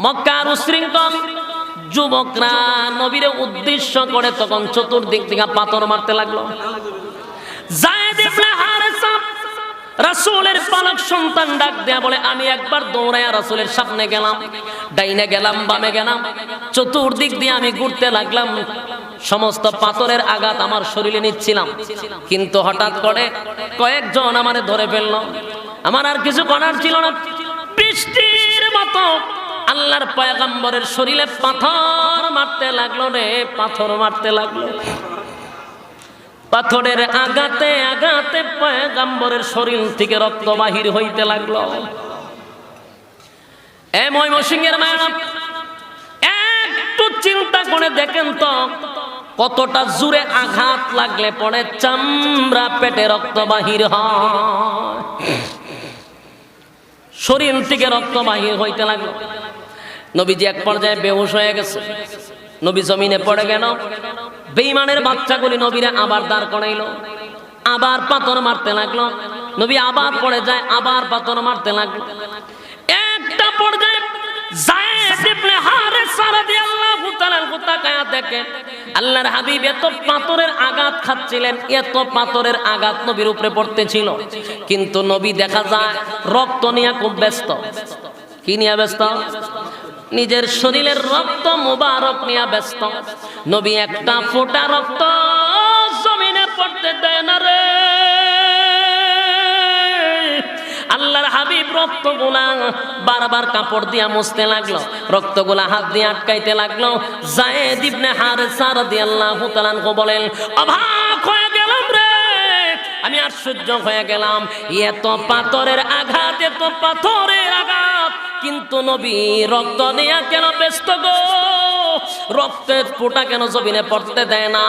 মক্কার উশৃঙ্খল যুবকরা নবীরে উদ্দেশ্য করে তখন চতুর্দিক থেকে পাথর মারতে লাগলো। যায়েদ ইবনে হারেসা রাসূলের পালক সন্তান ডাক দেয়া বলে, আমি একবার দৌড়ায়া রাসূলের সামনে গেলাম, ডাইনে গেলাম, বামে গেলাম, চতুর্দিক দিয়ে আমি ঘুরতে লাগলাম, সমস্ত পাথরের আঘাত আমার শরীরে নিচ্ছিলাম, কিন্তু হঠাৎ করে কয়েকজন আমারে ধরে ফেললো। আমার আর কিছু করার ছিল না, বৃষ্টির মতো আল্লাহর পয়গম্বরের শরীরে পাথর মারতে লাগলো রে, পাথর মারতে লাগলো। পাথরের আঘাতে আঘাতে পয়গম্বরের শরীর থেকে রক্ত বাহির হইতে লাগলো। এ ময়মনসিংহের মায়েরা, একটু চিন্তা করে দেখেন তো কতটা জোরে আঘাত লাগলে পরে চামড়া পেটে রক্ত বাহির হয়। শরীর থেকে রক্ত বাহির হইতে লাগলো। নবীজি এক পর্যায়ে বেহুশ হয়ে গেছে, নবী জমিনে পড়ে গেল। বেঈমানের বাচ্চাগুলি নবীরে আবার দাঁড় করাইলো, আবার পাথর মারতে লাগলো। নবী আবার পড়ে যায়, আবার পাথর মারতে লাগলো। একটা পর্যায়ে যায়েদ ইবনে হারেসা রাদিয়াল্লাহু তাআলা তাকায়া দেখে আল্লাহর হাবিব এত পাথরের আঘাত খাচ্ছিলেন, এত পাথরের আঘাত নবীর উপরে পড়তেছিল, কিন্তু নবী দেখা যায় রক্ত নিয়ে খুব ব্যস্ত। কি নিয়ে ব্যস্ত? নিজের শরীরের রক্ত মুবারক নিয়ে ব্যস্ত। নবী একটা ফোঁটা রক্ত জমিনে পড়তে দেয় না রে। আল্লাহর হাবিব রক্তগুলা বারবার কাপড় দিয়া মুছতে লাগলো, রক্তগুলা হাত দিয়ে আটকাইতে লাগলো। যায়েদ ইবনে হারেসা রাদিয়াল্লাহু তাআলা বলেন, অবাক হয়ে গেলাম রে, আমি আশ্চর্য হয়ে গেলাম, এত পাথরের আঘাত, এত পাথরের আঘাত, কিন্তু নবী রক্ত নিয়ে কেন ব্যস্ত গো? রক্তের ফোঁটা কেন জমিনে পড়তে দেয় না?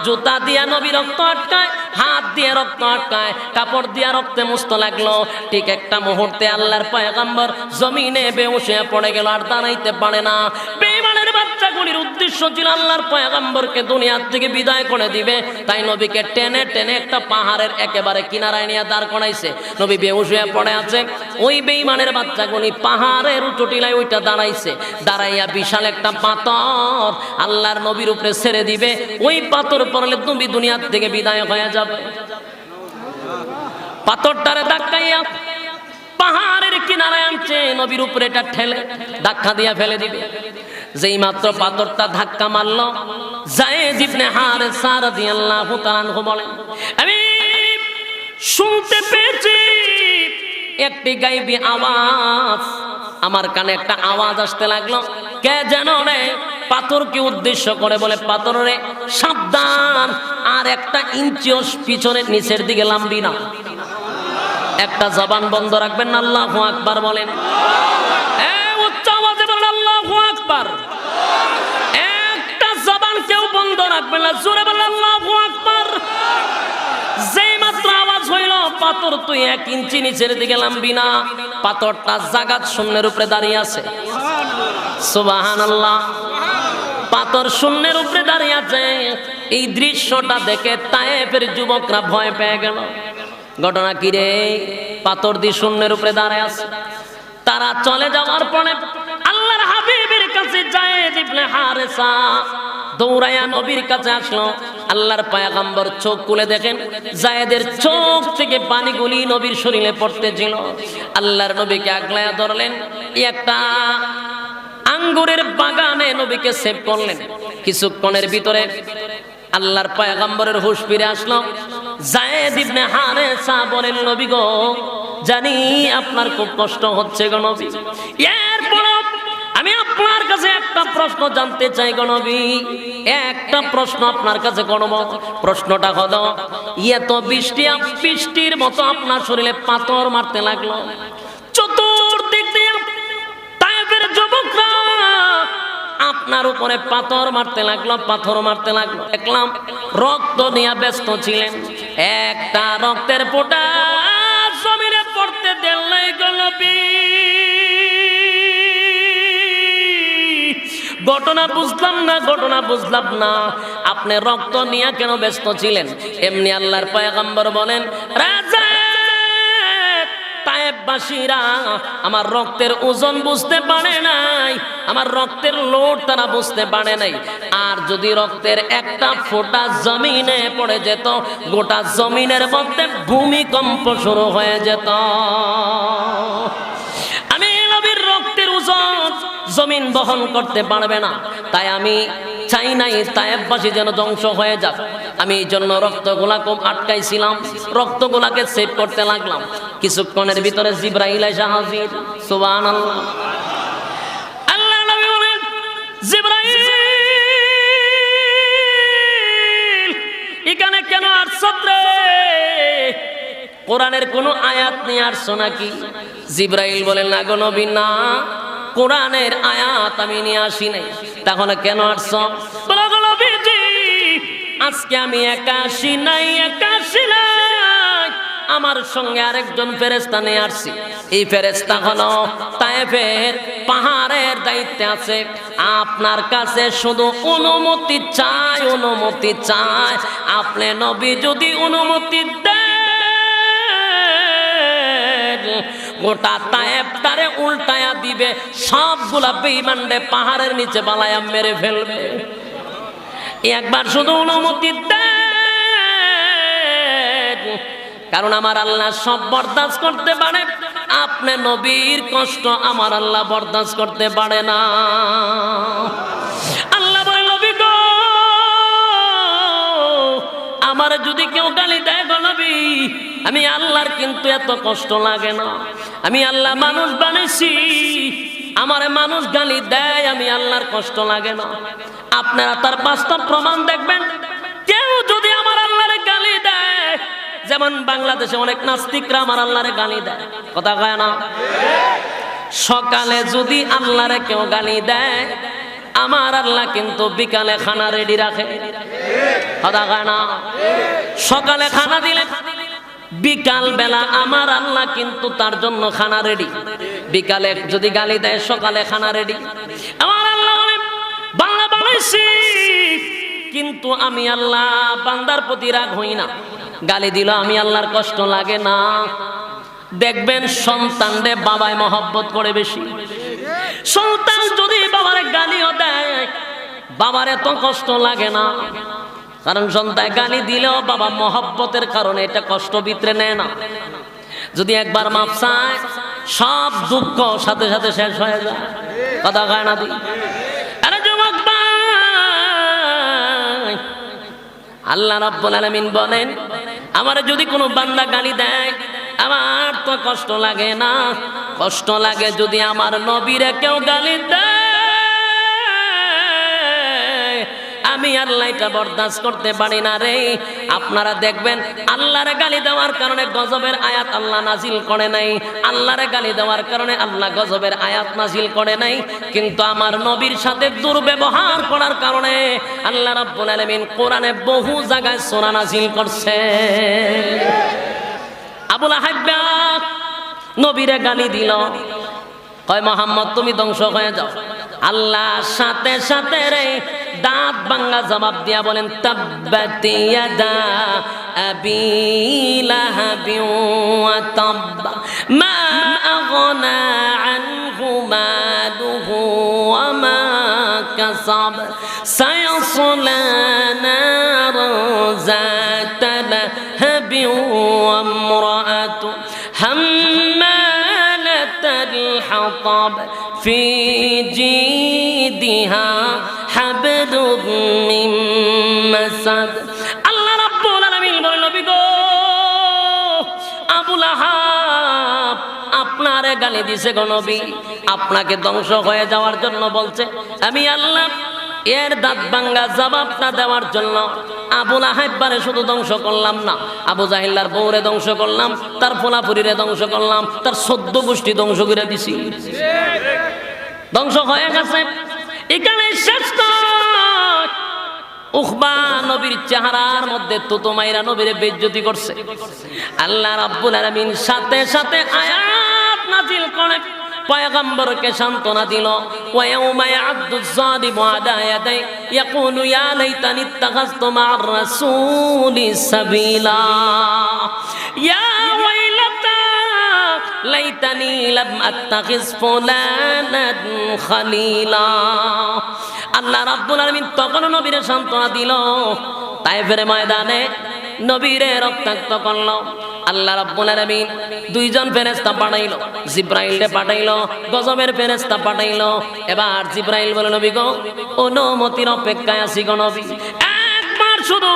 জুতা দিয়া নবী রক্ত আটকায়, হাত দিয়ে রক্ত আটকায়, কাপড় দিয়া রক্তে মুছতে লাগলো। ঠিক একটা মুহূর্তে আল্লাহর পয়গম্বর জমিনে বেহুশ হয়ে পড়ে গেল, আর দাঁড়াইতে পারে না। বেঈমানের বাচ্চাগুলির উদ্দেশ্য ছিল আল্লাহর পয়গম্বরকে দুনিয়ার থেকে বিদায় করে দিবে, তাই নবীকে টেনে টেনে একটা পাহাড়ের একেবারে কিনারায় নিয়ে দাঁড় করাইছে। নবী বেহুশ হয়ে পড়ে আছে, ওই বেঈমানের বাচ্চাগুলি পাহাড়ের চটিলায় ওইটা দাঁড়াইছে, দাঁড়াইয়া বিশাল একটা পাথর আল্লাহর নবীর উপরে ছেড়ে দিবে। ওই পাথর পড়লে নবী দুনিয়ার থেকে বিদায় হয়ে যাবে। পাথরটারে ধাক্কাইয়া পাহাড়ের কিনারায় আনছে, নবীর উপরে এটা ঠেলে ধাক্কা দিয়া ফেলে দিবে। যেই মাত্র পাথরটা ধাক্কা মারলো, যায়েদ ইবনে হারেসা রাদিয়াল্লাহু তাআলা বলেন, আমি শুনতে পেয়েছি একটি গায়বী আওয়াজ, আমার কানে একটা আওয়াজ আসতে লাগলো। কে যেন রে পাথরকে উদ্দেশ্য করে বলে, পাথর রে সাবধান, আর একটা ইঞ্চিও পিছনের নিচের দিকে লাম্বি না। একটা জবান বন্ধ রাখবেন না, আল্লাহু আকবার বলেন। উচ্চ আওয়াজে বলেন আল্লাহু আকবার। একটা জবান কেউ বন্ধ রাখবেন না, জোরে বলেন আল্লাহু আকবার। যেই মাত্র আওয়াজ হইল, পাথর তুই 1 ইঞ্চি নিচের দিকে লাম্বি না, পাথরটা জাগাত শূন্যের উপরে দাঁড়িয়ে আছে। সুবহানাল্লাহ। পাথর শূন্যের উপরে দাঁড়িয়ে আছে। এই দৃশ্যটা দেখে তায়েফের যুবকরা ভয় পেয়ে গেল। ঘটনা কি রে? পাথর দিয়ে শূন্যের উপরে দাঁড়িয়ে আছে। তারা চলে যাওয়ার পরে আল্লাহর হাবিবের কাছে যায়েদ ইবনে হারেসা দৌড়ায়া নবীর কাছে আসলো। আল্লাহর পয়গম্বর চোখ খুলে দেখেন, যায়েদের চোখ থেকে পানিগুলি নবীর শরীরে পড়তেছিল। আল্লাহর নবীকে আগলায়া ধরলেন, একটা আঙ্গুরের বাগানে নবীকে সেভ করলেন। কিছুক্ষণের ভিতরে আল্লাহর পয়গম্বরের হুঁশ ফিরে আসলো। যায়েদ ইবনে হারেসা বলেন, নবী গো, জানি আপনার খুব কষ্ট হচ্ছে গো নবী, এরপর আমি আপনার কাছে একটা প্রশ্ন জানতে চাই গো নবী, একটা প্রশ্ন আপনার কাছে করব। প্রশ্নটা হলো, এত বৃষ্টির মতো আপনার শরীরে পাথর মারতে লাগলো, চতুর্দিক দিয়ে তায়েফের যুবকরা আপনার উপরে পাথর মারতে লাগলো, পাথর মারতে লাগলো। দেখলাম রক্ত নিয়ে ব্যস্ত ছিলেন, একটা রক্তের ফোঁটা জমিনে পড়তে দেন নাই গো নবী। ঘটনা বুঝলাম না, আপনি রক্ত নিয়ে কেন ব্যস্ত ছিলেন? এমনি আল্লাহর পয়গম্বর বলেন, রাজা তায়েফবাসীরা আমার রক্তের ওজন বুঝতে পারে নাই, আমার রক্তের লোড তারা বুঝতে পারে নাই। আর যদি রক্তের একটা ফোঁটা জমিনে পড়ে যেত, গোটা জমিনের মধ্যে ভূমিকম্প শুরু হয়ে যেত। আমি নবীর রক্তের ওজন জমিন বহন করতে পারবে না, তাই আমি চাই নাই তায়েফবাসী যেন ধ্বংস হয়ে যাক। আমি এই জন্য রক্তগুলাকে আটকাইছিলাম, রক্তগুলাকে সেভ করতে লাগলাম। কিছুক্ষণের ভিতরে জিবরাইল এসে হাজির। সুবহানাল্লাহ। আল্লাহ নবী বলেন, জিবরাইল এখানে কেন আসছো রে? কোরআনের কোন আয়াত নিয়ে আসছো নাকি? জিবরাইল বলেন, না গো নবী, না, কোরআনের আয়াত আমি নিয়ে আসি নাই। তাহলে কেন আসছো? বলো গো নবীজি, আজকে আমি একা আসি নাই, আমার সঙ্গে আরেকজন ফেরেশতা নিয়ে আসছি। এই ফেরেশতা হলো তায়েফের পাহাড়ের দায়িত্বে আছে। আপনার কাছে শুধু অনুমতি চাই, অনুমতি চাই। আপনি নবী যদি অনুমতি দেন, গোটা তায়েফটারে উল্টায়া দিবে, সবগুলা বেঈমানরে পাহাড়ের নিচে বালায়া মেরে ফেলবে। একবার শুধু অনুমতি দেন, কারণ আমার আল্লাহ সব বরদাস্ত করতে পারে। আপনি নবীর কষ্ট আমার আল্লাহ বরদাস্ত করতে পারে না। আল্লাহ বলে, নবী গো, আমার যদি কেউ গালি দেয় গো নবী, আমি আল্লাহর কিন্তু এত কষ্ট লাগে না। আমি আল্লাহ মানুষ বানাইছি, আমারে মানুষ গালি দেয়, আমি আল্লাহর কষ্ট লাগে না। আপনারা তার বাস্তব প্রমাণ দেখবেন। কেউ যদি আমার আল্লাহরে গালি দেয়, যেমন বাংলাদেশে অনেক নাস্তিকরা আমার আল্লাহরে গালি দেয়, কথা কয় না? সকালে যদি আল্লাহরে কেউ গালি দেয়, আমার আল্লাহ কিন্তু বিকালে খানা রেডি রাখে, কথা কয় না? সকালে খানা দিলে বিকাল বেলা আমার আল্লাহ কিন্তু তার জন্য খানা রেডি। বিকালে যদি গালি দেয়, সকালে খানা রেডি। আমার আল্লাহ বাংলা বানাইছি, কিন্তু আমি আল্লাহ বান্দার প্রতি রাগ হই না। গালি দিল আমি আল্লাহর কষ্ট লাগে না। দেখবেন সন্তানরে বাবায় মহব্বত করে বেশি। সন্তান যদি বাবারে গালিও দেয়, বাবার এত কষ্ট লাগে না, কারণ সন্তান গালি দিলেও বাবা মহব্বতের কারণে এটা কষ্ট ভিতরে নেয় না। যদি একবার মাপ চায়, সব দুঃখ সাথে সাথে শেষ হয়ে যায়, কথা কয় না? আরে যুবক ভাই, আল্লাহ রাব্বুল আলামিন বলেন, আমার যদি কোনো বান্দা গালি দেয়, আমার তো কষ্ট লাগে না। কষ্ট লাগে যদি আমার নবীরে কেউ গালি দেয়। আমি আল্লাহ এটা বরদাস্ত করতে পারি না রে। আপনারা দেখবেন, আল্লাহরে গালি দেওয়ার কারণে গজবের আয়াত আল্লাহ নাজিল করে নাই। আল্লাহরে গালি দেওয়ার কারণে আল্লাহ গজবের আয়াত নাজিল করে নাই। কিন্তু আমার নবীর সাথে দুর্ব্যবহার করার কারণে আল্লাহ রাব্বুল আলামিন কোরআনে বহু জায়গায় সূরা নাজিল করছে। আবু লাহাব নবীরে গালি দিল, কয় মুহাম্মদ তুমি ধ্বংস হয়ে যাও। আল্লাহ সাথে সাথে রে দাঁত ভাঙা জবাব দিয়া বলেন, তাব্বাত ইয়াদা আবি লাহাবি ওয়া তাব্বা মা আগনা আনহু মালুহু ওয়া মা কাসাব সায়াসলা নারান যাতা লাহাবি ওয়া ইমরাআতু হাম্মালাতাল হাতাব ফি জিদিহা হাবলুম মিন মাসাদ। আল্লাহ রাব্বুল আলামিন বলেন, নবী গো, আবু লাহাব আপনারে গালি দিছে গো নবী, আপনাকে ধ্বংস হয়ে যাওয়ার জন্য বলছে। আমি আল্লাহ এর দাঁত ভাঙ্গা জবাবটা দেওয়ার জন্য আবু লাহাবরে শুধু ধ্বংস করলাম না, আবু জাহিল্লার বউরে ধ্বংস করলাম, তার ফোলাফুরিরে ধ্বংস করলাম, তার 14 গোষ্ঠী ধ্বংস করে দিছি। ধ্বংস হয়ে গেছে। এখানে শেষ নয়, উখবা নবীর চেহারার মধ্যে তুতো মাইরা নবীরে বেইজ্জতি করছে। আল্লাহ রাব্বুল আলামিন সাথে সাথে আয়াত নাজিল করে পয়গম্বরকে সান্ত্বনা দিল। ওয়া ইয়াউমা ইয়া'আদ্দু যালিমু আলা ইয়াদাই ইয়াকুলু ইয়া লাইতানি ইত্তাখাযতু মা'আর রাসূলি সাবিলা ইয়া ওয়াইলাতা লাইতানি লাম আত্তাখিজ ফুলানান খালিলা। আল্লাহ রাব্বুল আলামিন তখন নবীরে সান্ত্বনা দিল। তায়েফের ময়দানে নবীরে রক্তাক্ত করলো। আল্লাহ রাব্বুল আলামিন দুইজন ফেরেশতা পাঠাইলো, জিব্রাইলকে পাঠাইলো, গজবের ফেরেশতা পাঠাইলো। এবার জিব্রাইল বলে, নবী গো, অনুমতির অপেক্ষায় আছি গো নবী, একবার শুধু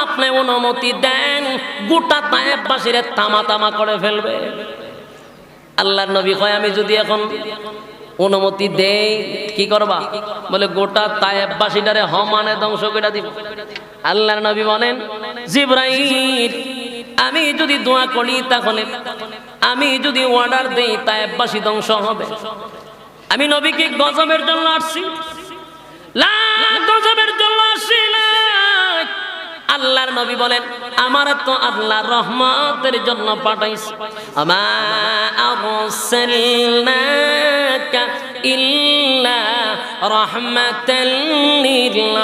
আপনি অনুমতি দেন, গোটা তায়েফবাসীরে তামা তামা করে ফেলবে। আল্লাহর নবী কয়, আমি যদি এখন অনুমতি দেই কি করবা? বলে, গোটা তায়েফবাসীটারে সমানে ধ্বংস করে দিব। আল্লাহর নবী বলেন, জিব্রাইল, আমি যদি দোয়া করি, তাহলে আমি যদি অর্ডার দেই, তায়েফবাসী ধ্বংস হবে। আমি নবীকে গজবের জন্য আসছি, লা গজবের জন্য আসছি না। আল্লাহর নবী বলেন, আমার তো আল্লাহর রহমতের জন্য পাঠাইছি। আমা আরসালনাকা ইল্লা রাহমাতাল লিল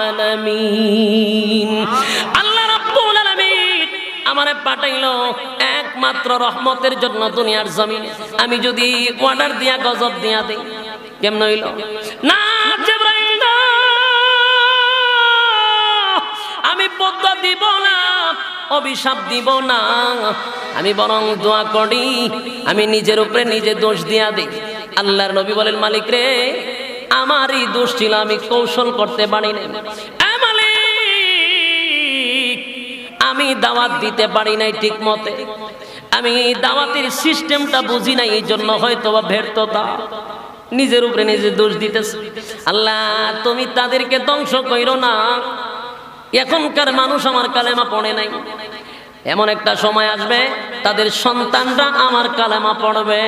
আলামিন। আল্লাহ রাব্বুল আলামিন আমারে পাঠাইলো একমাত্র রহমতের জন্য দুনিয়ার জমিনে। আমি যদি অর্ডার দিয়া গজব দিয়া দেই, কেমন হইল? না জিবরাইল, না, আমি বদয়া দিব না, অভিশাপ দিব না, আমি বরং দোয়া করি, আমি নিজের উপরে নিজে দোষ দিয়া দেই। আল্লাহর নবী বলেন, মালিক রে, আমারই দোষ ছিল, আমি কৌশল করতে পারি না। মালিক, আমি দাওয়াত দিতে পারি নাই ঠিক মতে, আমি দাওয়াতের সিস্টেমটা বুঝি নাই, এই জন্য হয়তো বা ব্যর্থতা, নিজের উপরে নিজে দোষ দিতেছে। আল্লাহ, তুমি তাদেরকে ধ্বংস কইরো না। এখনকার মানুষ আমার কালেমা পড়ে নাই, এমন একটা সময় আসবে তাদের সন্তানরা আমার কালেমা পড়বে।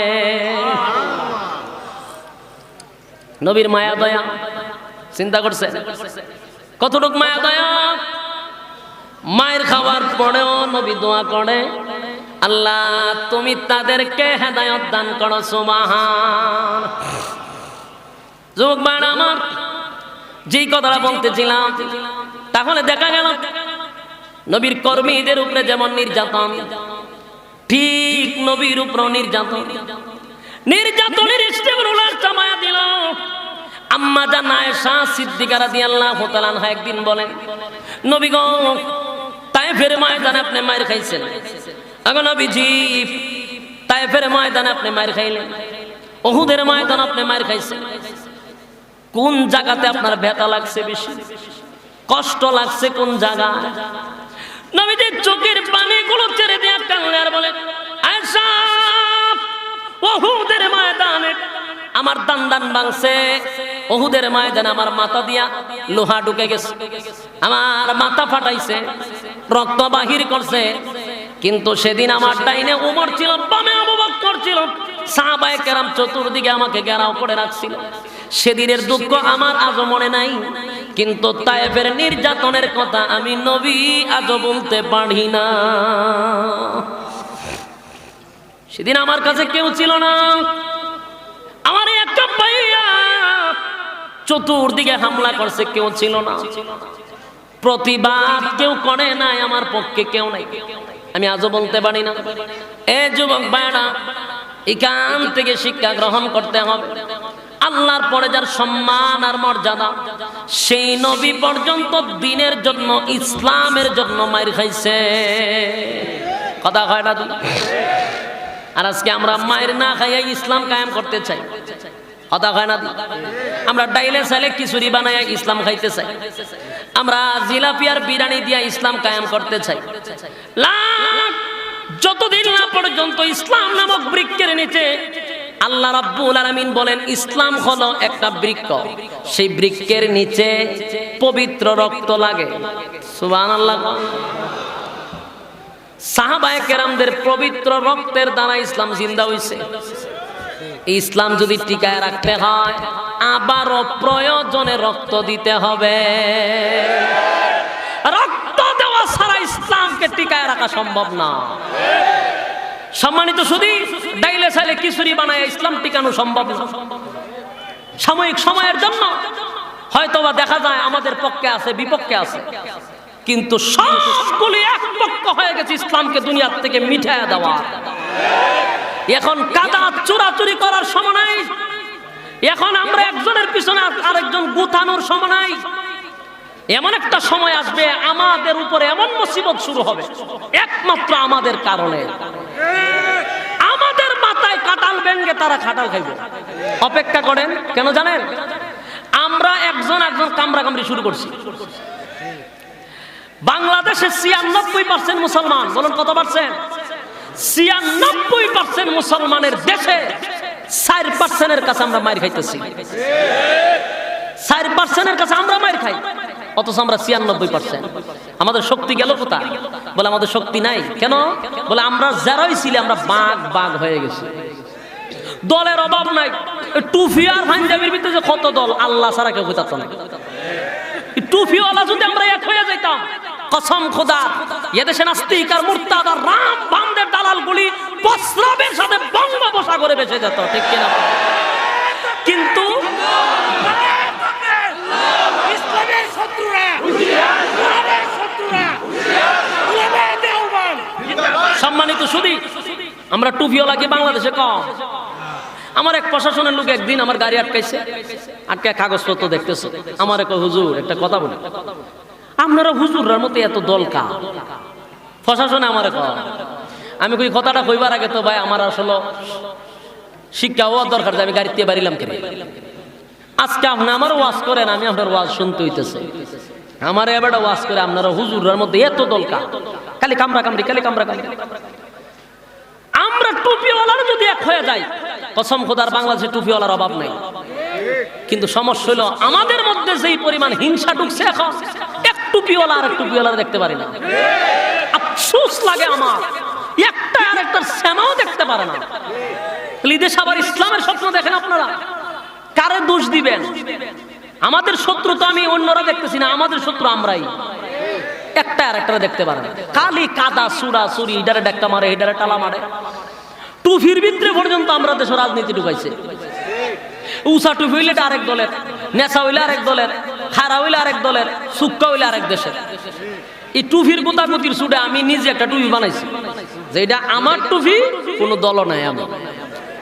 নবীর মায়া দয়া চিন্তা করছে কতটুকু মায়া দয়া। মায়ের খাওয়ার পরেও নবী দোয়া করে, আল্লাহ তুমি তাদেরকে হেদায়েত দান করো। সুবহান। যুবক ভাইরা আমার, যেই কথাটা বলতেছিলাম, তাহলে দেখা গেল নবীর কর্মীদের উপরে যেমন নির্যাতন, ঠিক নবীর উপরও নির্যাতন। নির্যাতনের স্টেপ রোলার চামায়া দিল। আম্মা জান আয়েশা সিদ্দিকা রাদিয়াল্লাহু তাআলা আনহা একদিন বলেন, নবী গো, তায়েফের ময়দানে আপনি মার খাইছেন। আগো নবীজি, তায়েফের ময়দানে আপনি মার খাইলেন, উহুদের ময়দানে আপনি মার খাইছেন, কোন জায়গাতে আপনার ব্যথা লাগছে বেশি, কষ্ট লাগছে কোন জায়গায়? নবীজি চোখের পানিগুলো ছেড়ে দিয়ে কান্না আর বলে, আয়েশা, উহুদের ময়দানে আমার দান ভাঙছে, উহুদের ময়দানে আমার মাথা দিয়া লোহা ঢুকে গেছে, আমার মাথা ফাটাইছে, রক্ত বাহির করছে। কিন্তু সেদিন আমার ডাইনে ওমর ছিল, বামে আবু বকর ছিল, সাহাবায়ে কেরাম চতুর্দিকে আমাকে ঘেরাও করে রাখছিল। সেদিনের দুঃখ আমার আজও মনে নাই, কিন্তু তায়েফের নির্যাতনের কথা আমি নবী আজও বলতে পারি না। সেদিন আমার কাছে কেউ ছিল না, আমার একটা ভাইয়া চতুর্দিকে হামলা করছে, কেউ ছিল না, প্রতিবাদ কেউ করে নাই, আমার পক্ষে কেউ নাই, আমি আজও বলতে পারি না। এ যুবক ভাইরা, এখান থেকে শিক্ষা গ্রহণ করতে হবে। আল্লাহর পরে যার সম্মান আর মর্যাদা, সেই নবী পর্যন্ত দ্বীনের জন্য, ইসলামের জন্য মাইর খাইছে। কথা হয় না? আর আজকে আমরা মায়ের না খাইয়া ইসলাম কায়েম করতে চাই। কথা হয় না? আমরা ডাইলে চাইলে খিচুড়ি বানাইয়া ইসলাম খাইতে চাই, আমরা জিলাপি আর বিরিয়ানি দিয়া ইসলাম কায়েম করতে চাই। যতদিন না পর্যন্ত ইসলাম নামক বৃক্ষের নিচে, আল্লাহ রাব্বুল আলামিন বলেন, ইসলাম হলো একটা বৃক্ষ, সেই বৃক্ষের নিচে পবিত্র রক্ত লাগে। সুবহানাল্লাহ। সাহাবায়ে কেরামদের পবিত্র রক্তের দ্বারা ইসলাম জিন্দা হইছে। ইসলাম যদি টিকায় রাখতে হয়, আবারও প্রয়োজনে রক্ত দিতে হবে। রক্ত দেওয়া ছাড়া ইসলামকে টিকায় রাখা সম্ভব না। সম্মানিত শুধু ডাইলে চাইলে খিচুড়ি বানায় ইসলাম টিকানো সম্ভব না। সাময়িক সময়ের জন্য হয়তোবা দেখা যায় আমাদের পক্ষে আছে, বিপক্ষে আছে, কিন্তু সবগুলি এক পক্ষ হয়ে গেছে ইসলামকে দুনিয়ার থেকে মিটাইয়া দেওয়া। এখন কাদা চোরাচুরি করার সময় নাই। এখন আমরা একজনের পিছনে আরেকজন গুতানোর সময় নাই। এমন একটা সময় আসবে আমাদের উপরে এমন মুসিবত শুরু হবে একমাত্র আমাদের কারণে। আমাদের মাথায় কাঁঠাল ভেঙে তারা খাটাল খাইবে। অপেক্ষা করেন, কেন জানেন? আমরা একজন কামড়া কামড়ি শুরু করছি। বাংলাদেশে ৯৬% মুসলমান, বলুন কত পার্সেন্ট? ৯৬% মুসলমানের দেশে ৪%-এর কাছে আমরা মাইর খাইতেছি। ৪%-এর কাছে আমরা মাইর খাই, অথচ আমরা ৯৬%। আমাদের শক্তি গেল কোথায়? বলে আমাদের শক্তি নাই। কেন? বলে আমরা যারাই ছিলি আমরা বাঘ হয়ে গেছি। দলের অভাব নাই। টুপি আর পাঞ্জাবির ভিতরে যে কত দল, আল্লাহ ছাড়া কেউ হইতাত না। টুপিওয়ালা যদি আমরা এক হয়ে যাইতাম, কসম খোদা এদেশে নাস্তিক আর মুরতাদ আর রাম বামদের দালালগুলি প্রস্রাবের সাথে বঙ্গোপসাগরে বেঁচে যেত, ঠিক কিনা? কিন্তু সম্মানিত শুধু আমরা টুপিওয়ালাকে বাংলাদেশে কম। আমার এক প্রশাসনের লোক একদিন আমার গাড়ি আটকাইছে, আটকায় কাগজপত্র দেখতেছে। আমার এক হুজুর একটা কথা বলে, আপনারা হুজুরের মতো এত দলকা প্রশাসনে আমার কয়। আমি কই কথাটা কইবার আগে তো ভাই আমার আসলে শিক্ষা হওয়ার দরকার যে আমি গাড়িতে বাড়িলাম কেন। আজকে আপনি আমার ওয়াজ করেন, আমি আপনার ওয়াজ শুনতে হইতেছে। আমার এবার ওয়াজ করে আপনারা হুজুরের মধ্যে এত দলকা, খালি কামড়া কামড়ি, খালি কামড়া কামড়ি। আমরা টুপিওয়ালার যদি এক হয়ে যাই, কসম খোদার বাংলাদেশে টুপিওয়ালার অভাব নাই। কিন্তু সমস্যা হলো আমাদের মধ্যে যেই পরিমাণ হিংসা ঢুকছে, এখন এক টুপিওয়ালা আর এক টুপিওয়ালা দেখতে পারি না। আফসোস লাগে আমার, একটা আর একটার সেনাও দেখতে পারে না। দেশে আবার ইসলামের স্বপ্ন দেখেন আপনারা, কারে দোষ দিবেন? আমাদের শত্রু তো আমি অন্যরা দেখতেছি না, আমাদের শত্রু আমরাই। একটা আর একটা দেখতে পারে না, খালি কাদা সুরা সুরি, ইডারে ডাক্কা মারে, ইডারে টালা মারে। টুপির ভিতরে পর্যন্ত আমরা দেশের রাজনীতি ঢুকাইছে। উষা টুপি হইলে আরেক দলের, নেশা হইলে আরেক দলের, খারা হইলে আরেক দলের, সুক্কা হইলে আরেক দেশের। এই টুপির গুতাগুতির সুডে আমি নিজে একটা টুপি বানাইছি, যে এটা আমার টুপি, কোনো দল নাই আমার।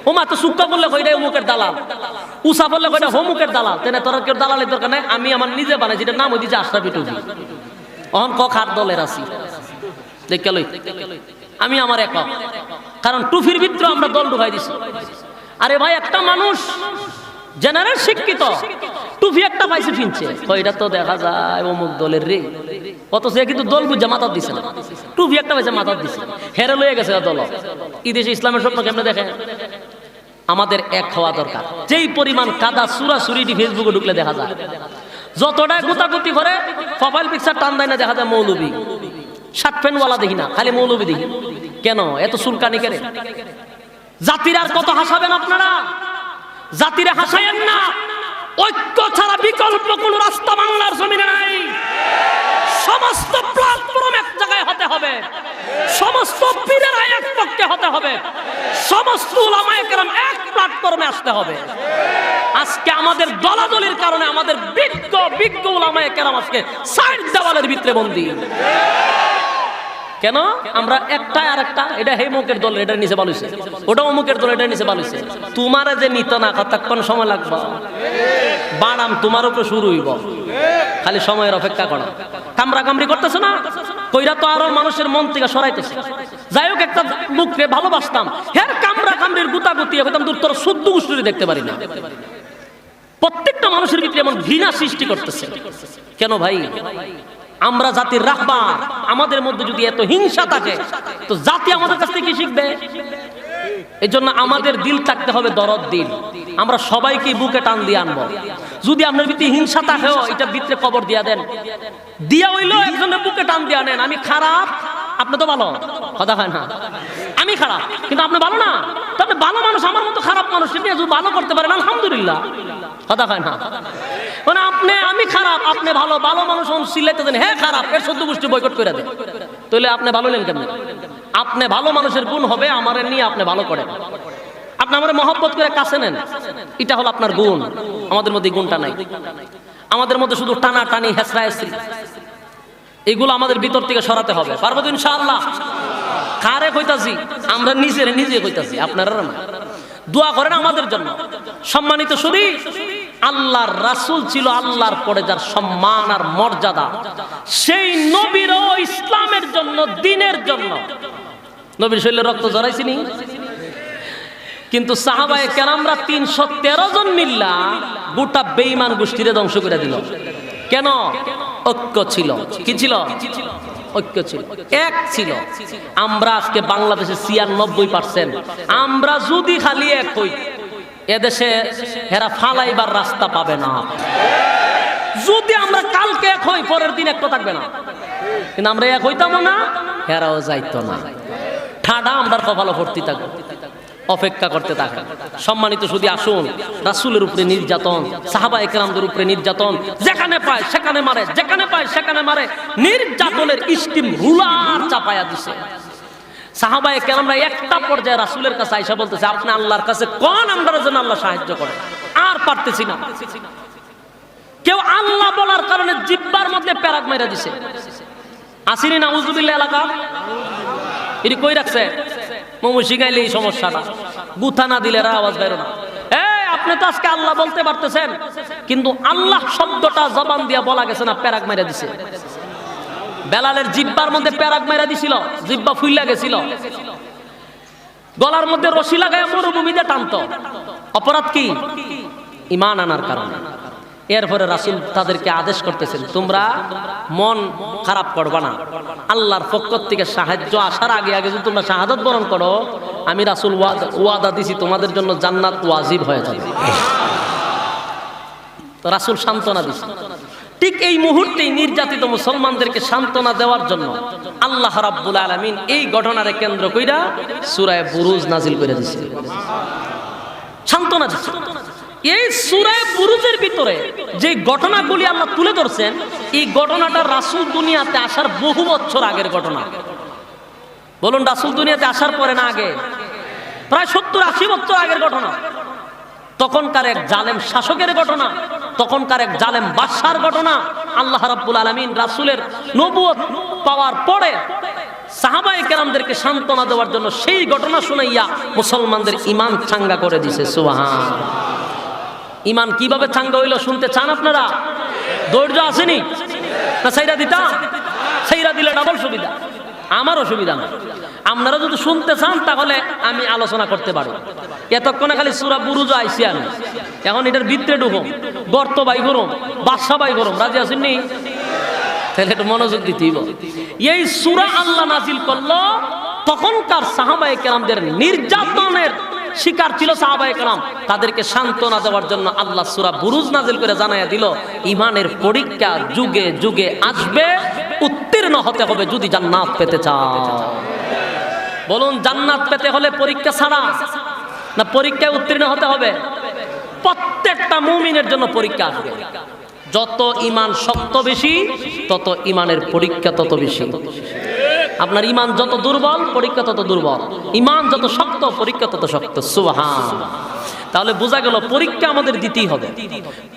ওমা তো সুক্কা বললে কইটা অমুকের দালাল, উষা বললে কইটা হোমুকের দালাল। তেনে তোর কেউ দালালের দরকার নাই, আমি আমার নিজে বানাইছি, এটার নাম হই দিয়েছে আশরাফি টুপি। অহন খার দলের আছি দেখে লই, আমি আমার একক। কারণ টুপির ভিতরে আমরা দল ঢুকাই দিছি। আরে ভাই, একটা মানুষ জেনারেল শিক্ষিত, টুপি একটা পাইছে ফিনছে, এটা তো দেখা যায় অমুক দলের রে, অথচ কিন্তু দল বুঝে মাথার দিছে না, টুপি একটা পাইছে মাথার দিছে, হেরে লয়ে গেছে দল। এই দেশে ইসলামের স্বপ্ন কেমনে দেখেন? আমাদের এক হওয়া দরকার। যেই পরিমাণ কাদা সুরাসুরিটি ফেসবুকে ঢুকলে দেখা যায়, যতটা গুতাগুতি করে প্রোফাইল পিকচার টান দেয় না, দেখা যায় মৌলবী, শার্ট প্যান্টওয়ালা দেখি না, খালি মৌলবী দেখি। কেন এত চুলকানি কেন? জাতির আর কত হাসাবেন আপনারা? জাতিরে হাসায়েন না। ঐক্য ছাড়া বিকল্প কোন রাস্তা বাংলার জমিনে নাই। সমস্ত প্ল্যাটফর্ম এক জায়গায় হতে হবে, সমস্ত পীরেরা এক পক্ষে হতে হবে, সমস্ত উলামায়ে কেরাম এক প্ল্যাটফর্মে আসতে হবে। আজকে আমাদের দলাদলির কারণে আমাদের বিজ্ঞ উলামায়ে কেরাম আজকে সাইড দেওয়ালের ভিতরে বন্দী। কেন? আমরা একটা আর একটা, এটা হেমুকের দল, এটার নিচে বালুছে, ওটা অমুকের দল, এটার নিচে বালুছে। তোমার যে নিত না, কতক্ষণ সময় লাগবে? বাড়াম তোমার উপরে শুরু হইব, খালি সময়ের অপেক্ষা করো। কামরা কামড়ি করতেছ না, কইরা তো আরো মানুষের মন থেকে সরাইতেছে। যাই হোক, একটা লোককে ভালোবাসতাম, হের কামরা কামড়ির গুতাগুতি হইতাম, দূর তোর শুদ্ধ উষ্টুরি দেখতে পারি না। প্রত্যেকটা মানুষের ভিতরে এমন ঘৃণা সৃষ্টি করতেছে। কেন ভাই? আমরা জাতির রাহবার, আমাদের মধ্যে যদি এত হিংসা থাকে, তো জাতি আমাদের কাছ থেকে কি শিখবে? এই জন্য আমাদের দিল থাকতে হবে দরদ দিল। আমরা সবাইকে বুকে টান দিয়ে আনবো। যদি আপনার ভিতরে হিংসা থাকেও, এটা ভিতরে কবর দিয়া দেন, দিয়া হইলো একজনের বুকে টান দিয়ে আনেন। আমি খারাপ, আপনি তো ভালো, কথা হয় না। আমি খারাপ কিন্তু আপনি ভালো না, তো আপনি ভালো মানুষ, আমার মতো খারাপ মানুষ, সেটা যদি ভালো করতে পারেন আলহামদুলিল্লাহ, কথা হয় না। মানে আমি খারাপ, আপনি ভালো, ভালো মানুষ সিলাইতে দেন, হ্যাঁ খারাপ, এর সদ্য গোষ্ঠী বয়কট করে দেন, তাহলে আপনি ভালো নেন কেমন? আপনি ভালো মানুষের গুণ হবে আমার নিয়ে আপনি ভালো করেন, আপনি আমার মহব্বত করে কাছে নেন, এটা হলো আপনার গুণ। আমাদের মধ্যে গুণটা নাই, আমাদের মধ্যে শুধু টানা টানি, হেসরা হেসরি, এগুলো আমাদের ভিতর থেকে সরাতে হবে। পারবো তো ইনশাআল্লাহ? কারে কইতাছি? আমরা নিজে কইতাছি, আপনারা না। দোয়া করেন আমাদের জন্য। সম্মানিত শুধু আল্লাহর রাসূল ছিল আল্লাহর পরে যার সম্মান আর মর্যাদা, সেই নবীরও ইসলামের জন্য, দ্বীনের জন্য নবীর শরীরে রক্ত ঝরাইছিনি। কিন্তু সাহাবায়ে কেরামরা 313 জন মিল্লা গোটা বেঈমান গোষ্ঠীরে ধ্বংস করে দিল। কেন? ঐক্য ছিল। কি ছিল? ঐক্য ছিল, এক ছিল। আমরা আজকে বাংলাদেশে 96%। আমরা যদি খালি এক হই, এদেশে হেরা ফালাইবার রাস্তা পাবে না। যদি আমরা কালকে এক হই, পরের দিন একটা থাকবে না। কিন্তু আমরা এক হইতাম না, হেরাও যাইতো না। ঠাডা আমরা কপালে ভর্তি থাকবো, অপেক্ষা করতে থাকে। সম্মানিত শুধু আসুন, রাসূলের উপরে নির্যাতন, সাহাবায়ে কেরামদের উপরে নির্যাতন, যেখানে পায় সেখানে মারে, যেখানে পায় সেখানে মারে। নির্যাতনের স্টিম রুলার চাপায়া দিছে। সাহাবায়ে কেরামরা একটা পর্যায়ে রাসূলের কাছে আইসা বলতেছে, আপনি আল্লাহর কাছে কোন আমরা যেন আল্লাহ সাহায্য করে, আর পারতেছি না। কেউ আল্লাহ বলার কারণে জিহ্বার মধ্যে প্যারাক মেরে দিছে। আসিনি নাউজুবিল্লাহ এলাকা এটি কই রাখছে? মোমো শিখাইলে এই সমস্যাটা, গুথা না দিলে আওয়াজ বেরো না। আপনি তো আজকে আল্লাহ বলতে পারতেছেন, কিন্তু আল্লাহ শব্দটা জবান দিয়া বলা গেছে না, প্যারাক মেরে দিছে। বেলালের জিহ্বার মধ্যে প্যারাক মেরে দিছিল, জিহ্বা ফুইলা গেছিল। গলার মধ্যে রশি লাগায় মরুভূমিতে টানতো। অপরাধ কি? ঈমান আনার কারণে। এরপরে রাসূল তাদেরকে আদেশ করতেছেন, তোমরা মন খারাপ করবা না। আল্লাহর পক্ষ থেকে সাহায্য আসার আগে আগে যদি তোমরা শাহাদাত বরণ করো, আমি রাসূল ওয়াদা দিছি তোমাদের জন্য জান্নাত ওয়াজিব হয়ে যাবে। তো রাসূল সান্ত্বনা দিছে। ঠিক এই মুহূর্তেই নির্যাতিত মুসলমানদেরকে সান্ত্বনা দেওয়ার জন্য আল্লাহ রাব্বুল আলামিন এই ঘটনারে কেন্দ্র কইরা সূরা বুরুজ নাজিল করে দিয়েছে। সান্ত্বনা দিচ্ছে। এই সূরা বুরুজের ভিতরে যে ঘটনাগুলি আল্লাহ তুলে ধরছেন, এই ঘটনাটা রাসূল দুনিয়াতে আসার বহু বছর আগের ঘটনা। বলুন, রাসূল দুনিয়াতে আসার পরে না আগে? প্রায় 70-80 বছর আগের ঘটনা। তখনকার এক জালেম শাসকের ঘটনা, তখনকার এক জালেম বাদশার ঘটনা। আল্লাহ রাব্বুল আলামিন রাসূলের নবুয়ত পাওয়ার পরে সাহাবায়ে কেরামদেরকে সান্ত্বনা দেওয়ার জন্য সেই ঘটনা শুনাইয়া মুসলমানদের ঈমান চাঙ্গা করে দিয়েছে। সুবহানাল্লাহ। ঈমান কিভাবে চাঙ্গা হইল শুনতে চান আপনারা? ধৈর্য আসেনি না? সাইরা দিতা, সাইরা দিলে ডাবল সুবিধা, আমার অসুবিধা না। আপনারা যদি শুনতে চান তাহলে আমি আলোচনা করতে পারি। এতক্ষণে খালি সূরা বুরুজ আইছি আমি, এখন এটার ভিতরে ঢুকুম, গর্ত বাই করুম, বাদশা বাই করুম। রাজি আসেননি? তাহলে একটু মনোযোগ দিতেই। এই সূরা আল্লাহ নাজিল করলো তখনকার সাহাবায়ে কেরামদের নির্যাতনের শিকার ছিল সাহাবায়ে কেরাম। তাদেরকে সান্ত্বনা দেওয়ার জন্য আল্লাহ সূরা বুরুজ নাজিল করে জানাইয়া দিল, ঈমানের পরীক্ষা যুগে যুগে আসবে, উত্তীর্ণ হতে হবে যদি জান্নাত পেতে চাও। বলুন, জান্নাত পেতে হলে পরীক্ষা ছাড়া না পরীক্ষায় উত্তীর্ণ হতে হবে? প্রত্যেকটা মুমিনের জন্য পরীক্ষা আসবে। যত ঈমান শক্ত বেশি, তত ঈমানের পরীক্ষা তত বেশি। আপনার ঈমান যত দুর্বল, পরীক্ষা তত দুর্বল। ঈমান যত শক্ত, পরীক্ষা তত শক্ত। সুবহানাল্লাহ। তাহলে বোঝা গেল পরীক্ষা আমাদের দিতেই হবে।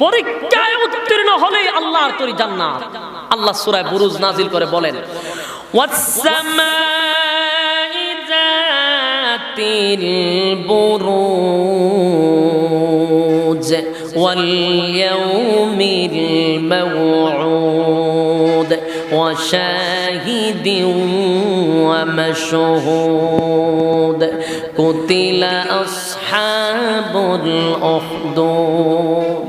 পরীক্ষায় উত্তীর্ণ হলেই আল্লাহর তৈরি জান্নাত। আল্লাহ সূরা বুরুজ নাজিল করে বলেন, ওয়াস-সামাই যাতিল বুরুজ ওয়াল ইয়াউমিল মাওউদ ওয়া শাহিদিন ওয়া মাশহুদ কুতিলা আসহাবুল উখদুদ।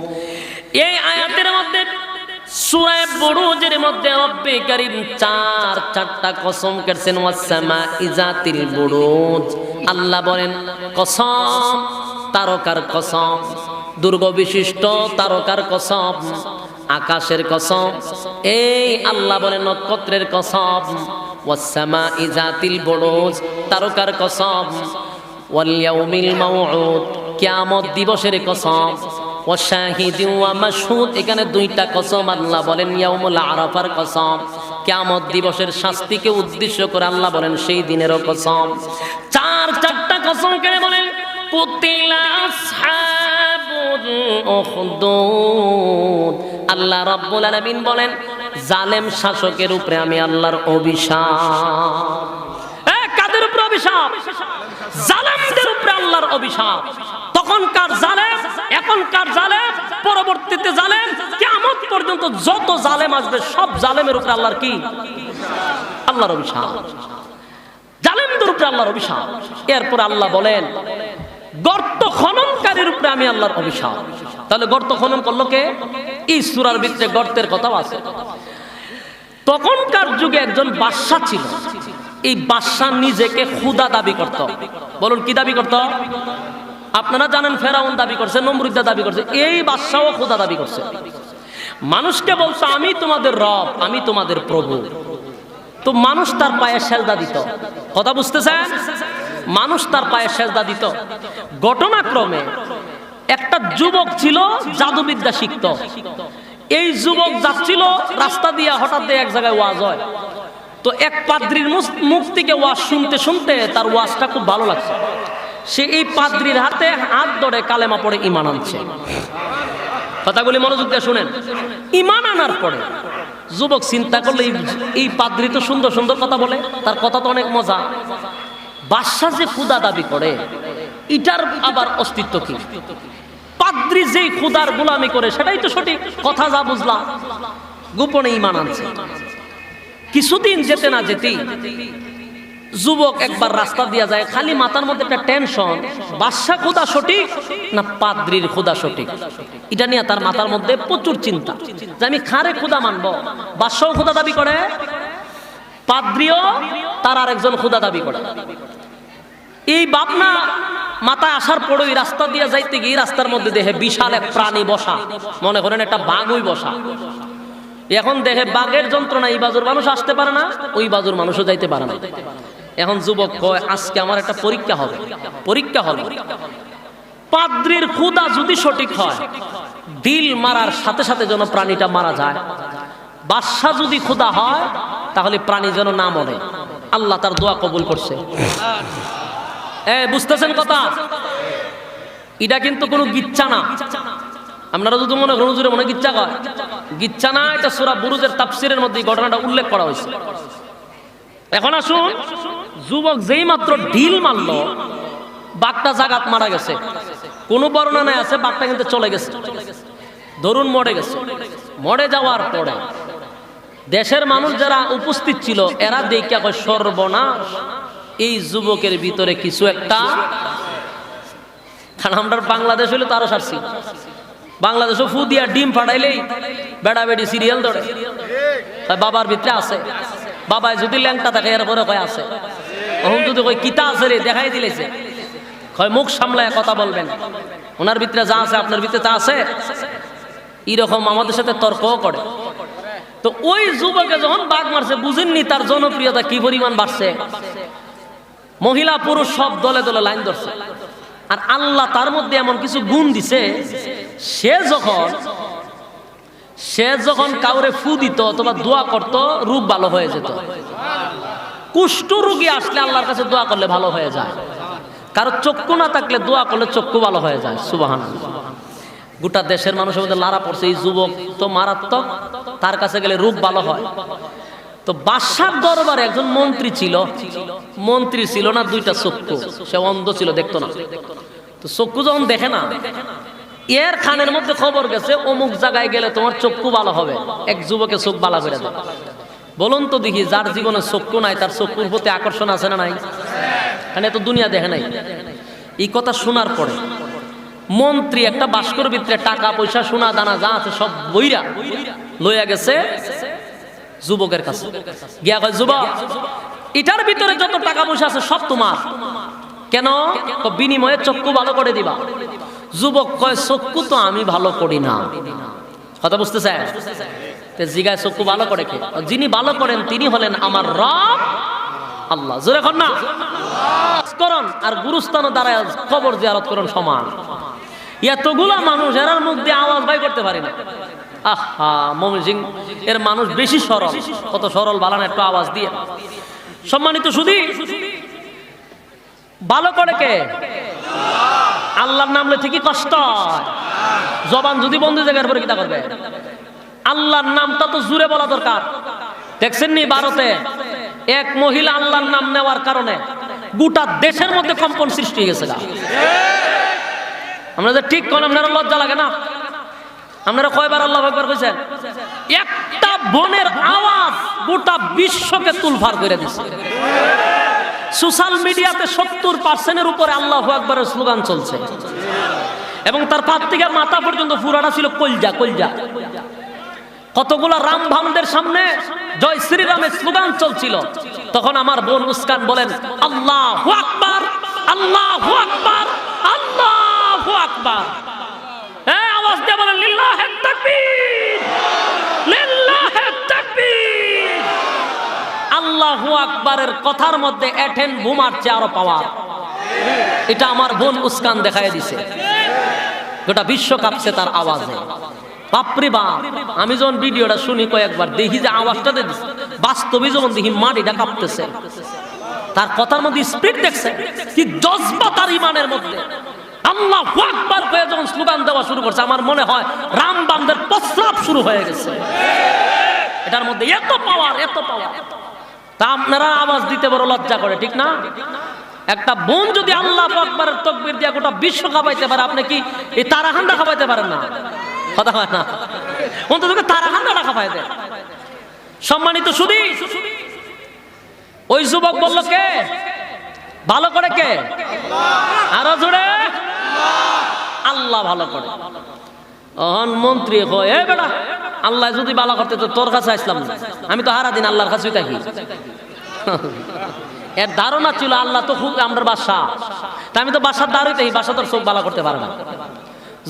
এই আয়াতের মধ্যে সূরা বুরুজের মধ্যে রব্বে কারীম চারটা কসম করেছেন। ওয়াস-সামাই যাতিল বুরুজ, আল্লাহ বলেন কসম, তারকার কসম, দুর্গ বিশিষ্ট তারকার কসম, আকাশের কসম। এই আল্লাহ বলেন নক্ষত্রের কসম। ওয়াস-সামাই যাতিল বুরুজ, তারকার কসম। ওয়াল ইয়াউমিল মাওউদ, কিয়ামত দিবসের কসম। ওয়া শাহিদিন ওয়া মাশহুদ, এখানে দুইটা কসম আল্লাহ বলেন। ইয়াউমুল আরাফার কসম, কিয়ামত দিবসের শাস্তিকে উদ্দেশ্য করে আল্লাহ বলেন সেই দিনেরও কসম। চারটা কসম কেন বলেন? কুতিলা আসহাবুল উখদুদ, আল্লাহ রাব্বুল আলামিন বলেন জালেম শাসকের উপরে আমি আল্লাহর অভিশাপ। কাদের উপরে অভিশাপ, জালেমদের উপরে আল্লাহর অভিশাপ। তখনকার জালেম, এখনকার জালেম, পরবর্তীতে জালেম, কিয়ামত পর্যন্ত যত জালেম আসবে সব জালেমের উপরে আল্লাহর কি? আল্লাহর অভিশাপ। জালেমদের উপরে আল্লাহর অভিশাপ। এরপর আল্লাহ বলেন গর্ত খননকারীর উপরে আমি আল্লাহর অভিশাপ। তাহলে গর্ত খনন করলো কে? এই সূরার ভিতরে গর্তের কথাও আছে। তখনকার যুগে একজন বাদশা ছিল। এই বাদশা নিজেকে খোদা দাবি করত। বলুন কি দাবি করত? আপনারা জানেন ফেরাউন দাবি করছে, নমরুদ দাবি করছে, এই বাদশাও খোদা দাবি করছে। মানুষকে বলতো আমি তোমাদের রব, আমি তোমাদের প্রভু। তো মানুষ তার পায়ে সেজদা দিত। কথা বুঝতেছেন? মানুষ তার পায়ে সেজদা দিত। ঘটনাক্রমে একটা যুবক ছিল জাদুবিদ্যা শিখত। এই যুবক যাচ্ছিল রাস্তা দিয়ে, হঠাৎ এক জায়গায় ওয়াজ হয়। তো এক পাদ্রীর মুখ থেকে ওয়াজ শুনতে শুনতে তার ওয়াজটা খুব ভালো লাগছে। সে এই পাদ্রীর হাতে হাত ধরে কালেমা পড়ে ঈমান আনছে। কথাগুলি মনোযোগ দিয়ে শুনেন। ঈমান আনার পরে যুবক চিন্তা করলে এই পাদ্রী তো সুন্দর সুন্দর কথা বলে, তার কথা তো অনেক মজা। বাদশা যে খোদা দাবি করে এটার আবার অস্তিত্ব কি? পাদ্রী যে খোদার গোলামি করে সেটাই তো সঠিক কথা, যা বুঝলাম। গোপনে ঈমান আনছে। কিছুদিন যেতে না যেতেই যুবক একবার রাস্তা দিয়া যায়, খালি মাথার মধ্যে একটা টেনশন, বাদশা খোদা সঠিক না পাদ্রীর খোদা সঠিক। এটা নিয়ে তার মাথার মধ্যে প্রচুর চিন্তা যে আমি খারে খোদা মানবো। বাদশাও খোদা দাবি করে, পাদ্রীও তার আরেকজন খোদা দাবি করে। এই ভাবনা মাথায় আসার পরেই রাস্তা দিয়ে যাইতে গিয়ে রাস্তার মধ্যে দেখে বিশাল এক প্রাণী বসা। মনে করেন একটা বাঘই বসা। এখন দেখে বাঘের যন্ত্রণা, এই বাজুর মানুষ আসতে পারে না, ওই বাজুর মানুষও যাইতে পারে না। এখন যুবক কয় আজকে আমার একটা পরীক্ষা হবে। পরীক্ষা হলো পাদ্রীর খোদা যদি সঠিক হয়, দিল মারার সাথে সাথে যেন প্রাণীটা মারা যায়। বাদশা যদি খোদা হয় তাহলে প্রাণী যেন না মরে। আল্লাহ তার দোয়া কবুল করছে। বুঝতেছেন কথা? এটা কিন্তু কোনো গিচ্ছা না। আপনারা যদি মনে করেন হুজুরে মনে গিচ্ছা কয়, গিচ্ছা না, এটা সূরা বুরুজের তাফসীরের মধ্যে ঘটনাটা উল্লেখ করা হয়েছে। এখন আসুন, যুবক যেই মাত্র ঢিল মারলো, বাঘটা জাগাত মারা গেছে। কোন বর্ণনায় আছে বাঘটা কিন্তু চলে গেছে, ধরুন মরে গেছে। মরে যাওয়ার পরে দেশের মানুষ যারা উপস্থিত ছিল এরা দেখিয়া কয় সর্বনাশ, এই যুবকের ভিতরে কিছু একটা। কারণ আমরা বাংলাদেশ হইলে তো আরো সারছি। বাংলাদেশও ফু দিয়া ডিম ফাটাইলেই বেড়া বেড়ি সিরিয়াল ধরে, বাবার ভিতরে আছে। বাবায় যদি ল্যাংটা থাকে এরপরে কয় আছে। ওহম যদি কই কিতা আছে রে দেখাই দিলেছে, কয় মুখ সামলায় কথা বলবেন, ওনার ভিতরে যা আছে আপনার ভিতরে তা আছে। এরকম আমাদের সাথে তর্কও করে। তো ওই যুবকে যখন বাঘ মারছে, বুঝেননি তার জনপ্রিয়তা কি পরিমাণ বাড়ছে। মহিলা পুরুষ সব দলে দলে লাইন ধরছে। আর আল্লাহ তার মধ্যে এমন কিছু গুণ দিছে, সে যখন কাউরে ফু দিত অথবা দোয়া করত, রোগ ভালো হয়ে যেত। কুষ্ঠ রোগী আসলে আল্লাহর কাছে দোয়া করলে ভালো হয়ে যায়। কারো চক্ষু না থাকলে দোয়া করলে চক্ষু ভালো হয়ে যায়। সুবহানাল্লাহ। গোটা দেশের মানুষের মধ্যে লারা পড়ছে, এই যুবক তো মারাত্মক, তার কাছে গেলে রোগ ভালো হয়। তো বাদশার দরবারে একজন মন্ত্রী ছিল। মন্ত্রী ছিল না দুইটা চক্ষু, সে অন্ধ ছিল, দেখতো না। তো চক্ষু যখন দেখে না, এর খানের মধ্যে খবর গেছে অমুক জায়গায় গেলে তোমার চক্ষু ভালো হবে। এক যুবকে চোখ ভালো করে দেয়। বলুন তো দেখি, যার জীবনে চক্ষু নাই তার চক্ষুর প্রতি আকর্ষণ আছে না নাই? মানে তো দুনিয়া দেখে নাই। এই কথা শোনার পরে মন্ত্রী একটা বাস্কর ভিতরে টাকা পয়সা সোনা দানা যা আছে সব বইরা লইয়া গেছে যুবকের কাছে। গিয়া কয়, যুবক, এটার ভিতরে যত টাকা পয়সা আছে সব তোমার। কেন? বিনিময়ে চক্ষু ভালো করে দিবা। যুবক কয়, চক্ষু তো আমি ভালো করি না। কথা বুঝতেছেন? জিগায় চক্ষু ভালো করে কে? যিনি ভালো করেন তিনি হলেন আমার রব আল্লাহ। জোরে কর না। করুন আর গুরুস্থান দাঁড়ায় কবর জিয়ারত করুন সমান। এতগুলা মানুষ এরার মুখ দিয়ে আওয়াজ বাই করতে পারি না। আহা, ময়মনসিংহ এর মানুষ বেশি সরল। কত সরল বালান একটু আওয়াজ দিয়ে। সম্মানিত সুধী, ভালো করে কে? আল্লাহর নাম লইতে কি কষ্ট? জবান যদি বন্ধ জায়গার পরে কিতা করবে? আল্লাহর নামটা তো জুড়ে বলা দরকার। দেখছেন নি ভারতে এক মহিলা আল্লাহর নাম নেওয়ার কারণে গোটা দেশের মধ্যে কম্পন সৃষ্টি হয়ে গেছে। আমরা যে ঠিক কোন আপনারা লজ্জা লাগে না? আপনারা কয়বার আল্লাহু আকবার কইছেন? একটা বোনের আওয়াজ গোটা বিশ্বকে তুলফার করে দিছে। সোশ্যাল মিডিয়াতে 70% উপরে আল্লাহু আকবারের স্লোগান চলছে এবং তার পা থেকে মাথা পর্যন্ত পুরাটা ছিল কলজা কলজা। কতগুলা রাম ভামদের সামনে জয় শ্রীরামের স্লোগান চলছিল, তখন আমার বোন মুস্কান বলেন আল্লাহু আকবার, আল্লাহু আকবার, আল্লাহু আকবার। এই আওয়াজ দিয়ে বলেন লিল্লাহি তাকবীর, লিল্লাহি তাকবীর। আল্লাহু আকবারের কথার মধ্যে এটেন বোমার চেয়ে আরো পাওয়ার। এটা আমার বোন মুস্কান দেখায় দিছে। গোটা বিশ্ব কাঁপছে তার আওয়াজে। বাপরে বাপ, আমি যখন ভিডিওটা শুনি কয়েকবার দেখি যে আওয়াজটা দিচ্ছে, বাস্তবে যখন দেখি মাটিটা কাঁপতেছে। তার কথার মধ্যে স্পিড দেখছে কি জজবা তার ইমানের মধ্যে। আল্লাহু আকবার কয়ে যখন স্লোগান দেওয়া শুরু করছে, আমার মনে হয় রাম বামদের প্রস্রাব শুরু হয়ে গেছে। এটার মধ্যে এত পাওয়ার, এত পাওয়ার। তা আপনারা আওয়াজ দিতে বড় লজ্জা করে, ঠিক না? একটা বোন যদি আল্লাহু আকবারের তাকবীর দিয়ে গোটা বিশ্ব খাবাইতে পারে, আপনি কি এই তারাখান্দা খাবাইতে পারেন না? কথা হয় না? অন্তত তারাখান্দাটা খাবাই দেয়। সম্মানিত সুধী, ওই যুবক বলল কে ভালো করে? কে? আরো জোরে আল্লাহ ভালো করে। মন্ত্রী কয় এ বেটা, আল্লাহ যদি ভালো করতে তো তোর কাছে আসলাম না, আমি তো সারা দিন আল্লাহর কাছেই থাকি। এর ধারণা ছিল আল্লাহ তো খুব আমার বাদশা, তা আমি তো বাসার দ্বারই থাকি, বাসা তোর চোখ ভালো করতে পারে না।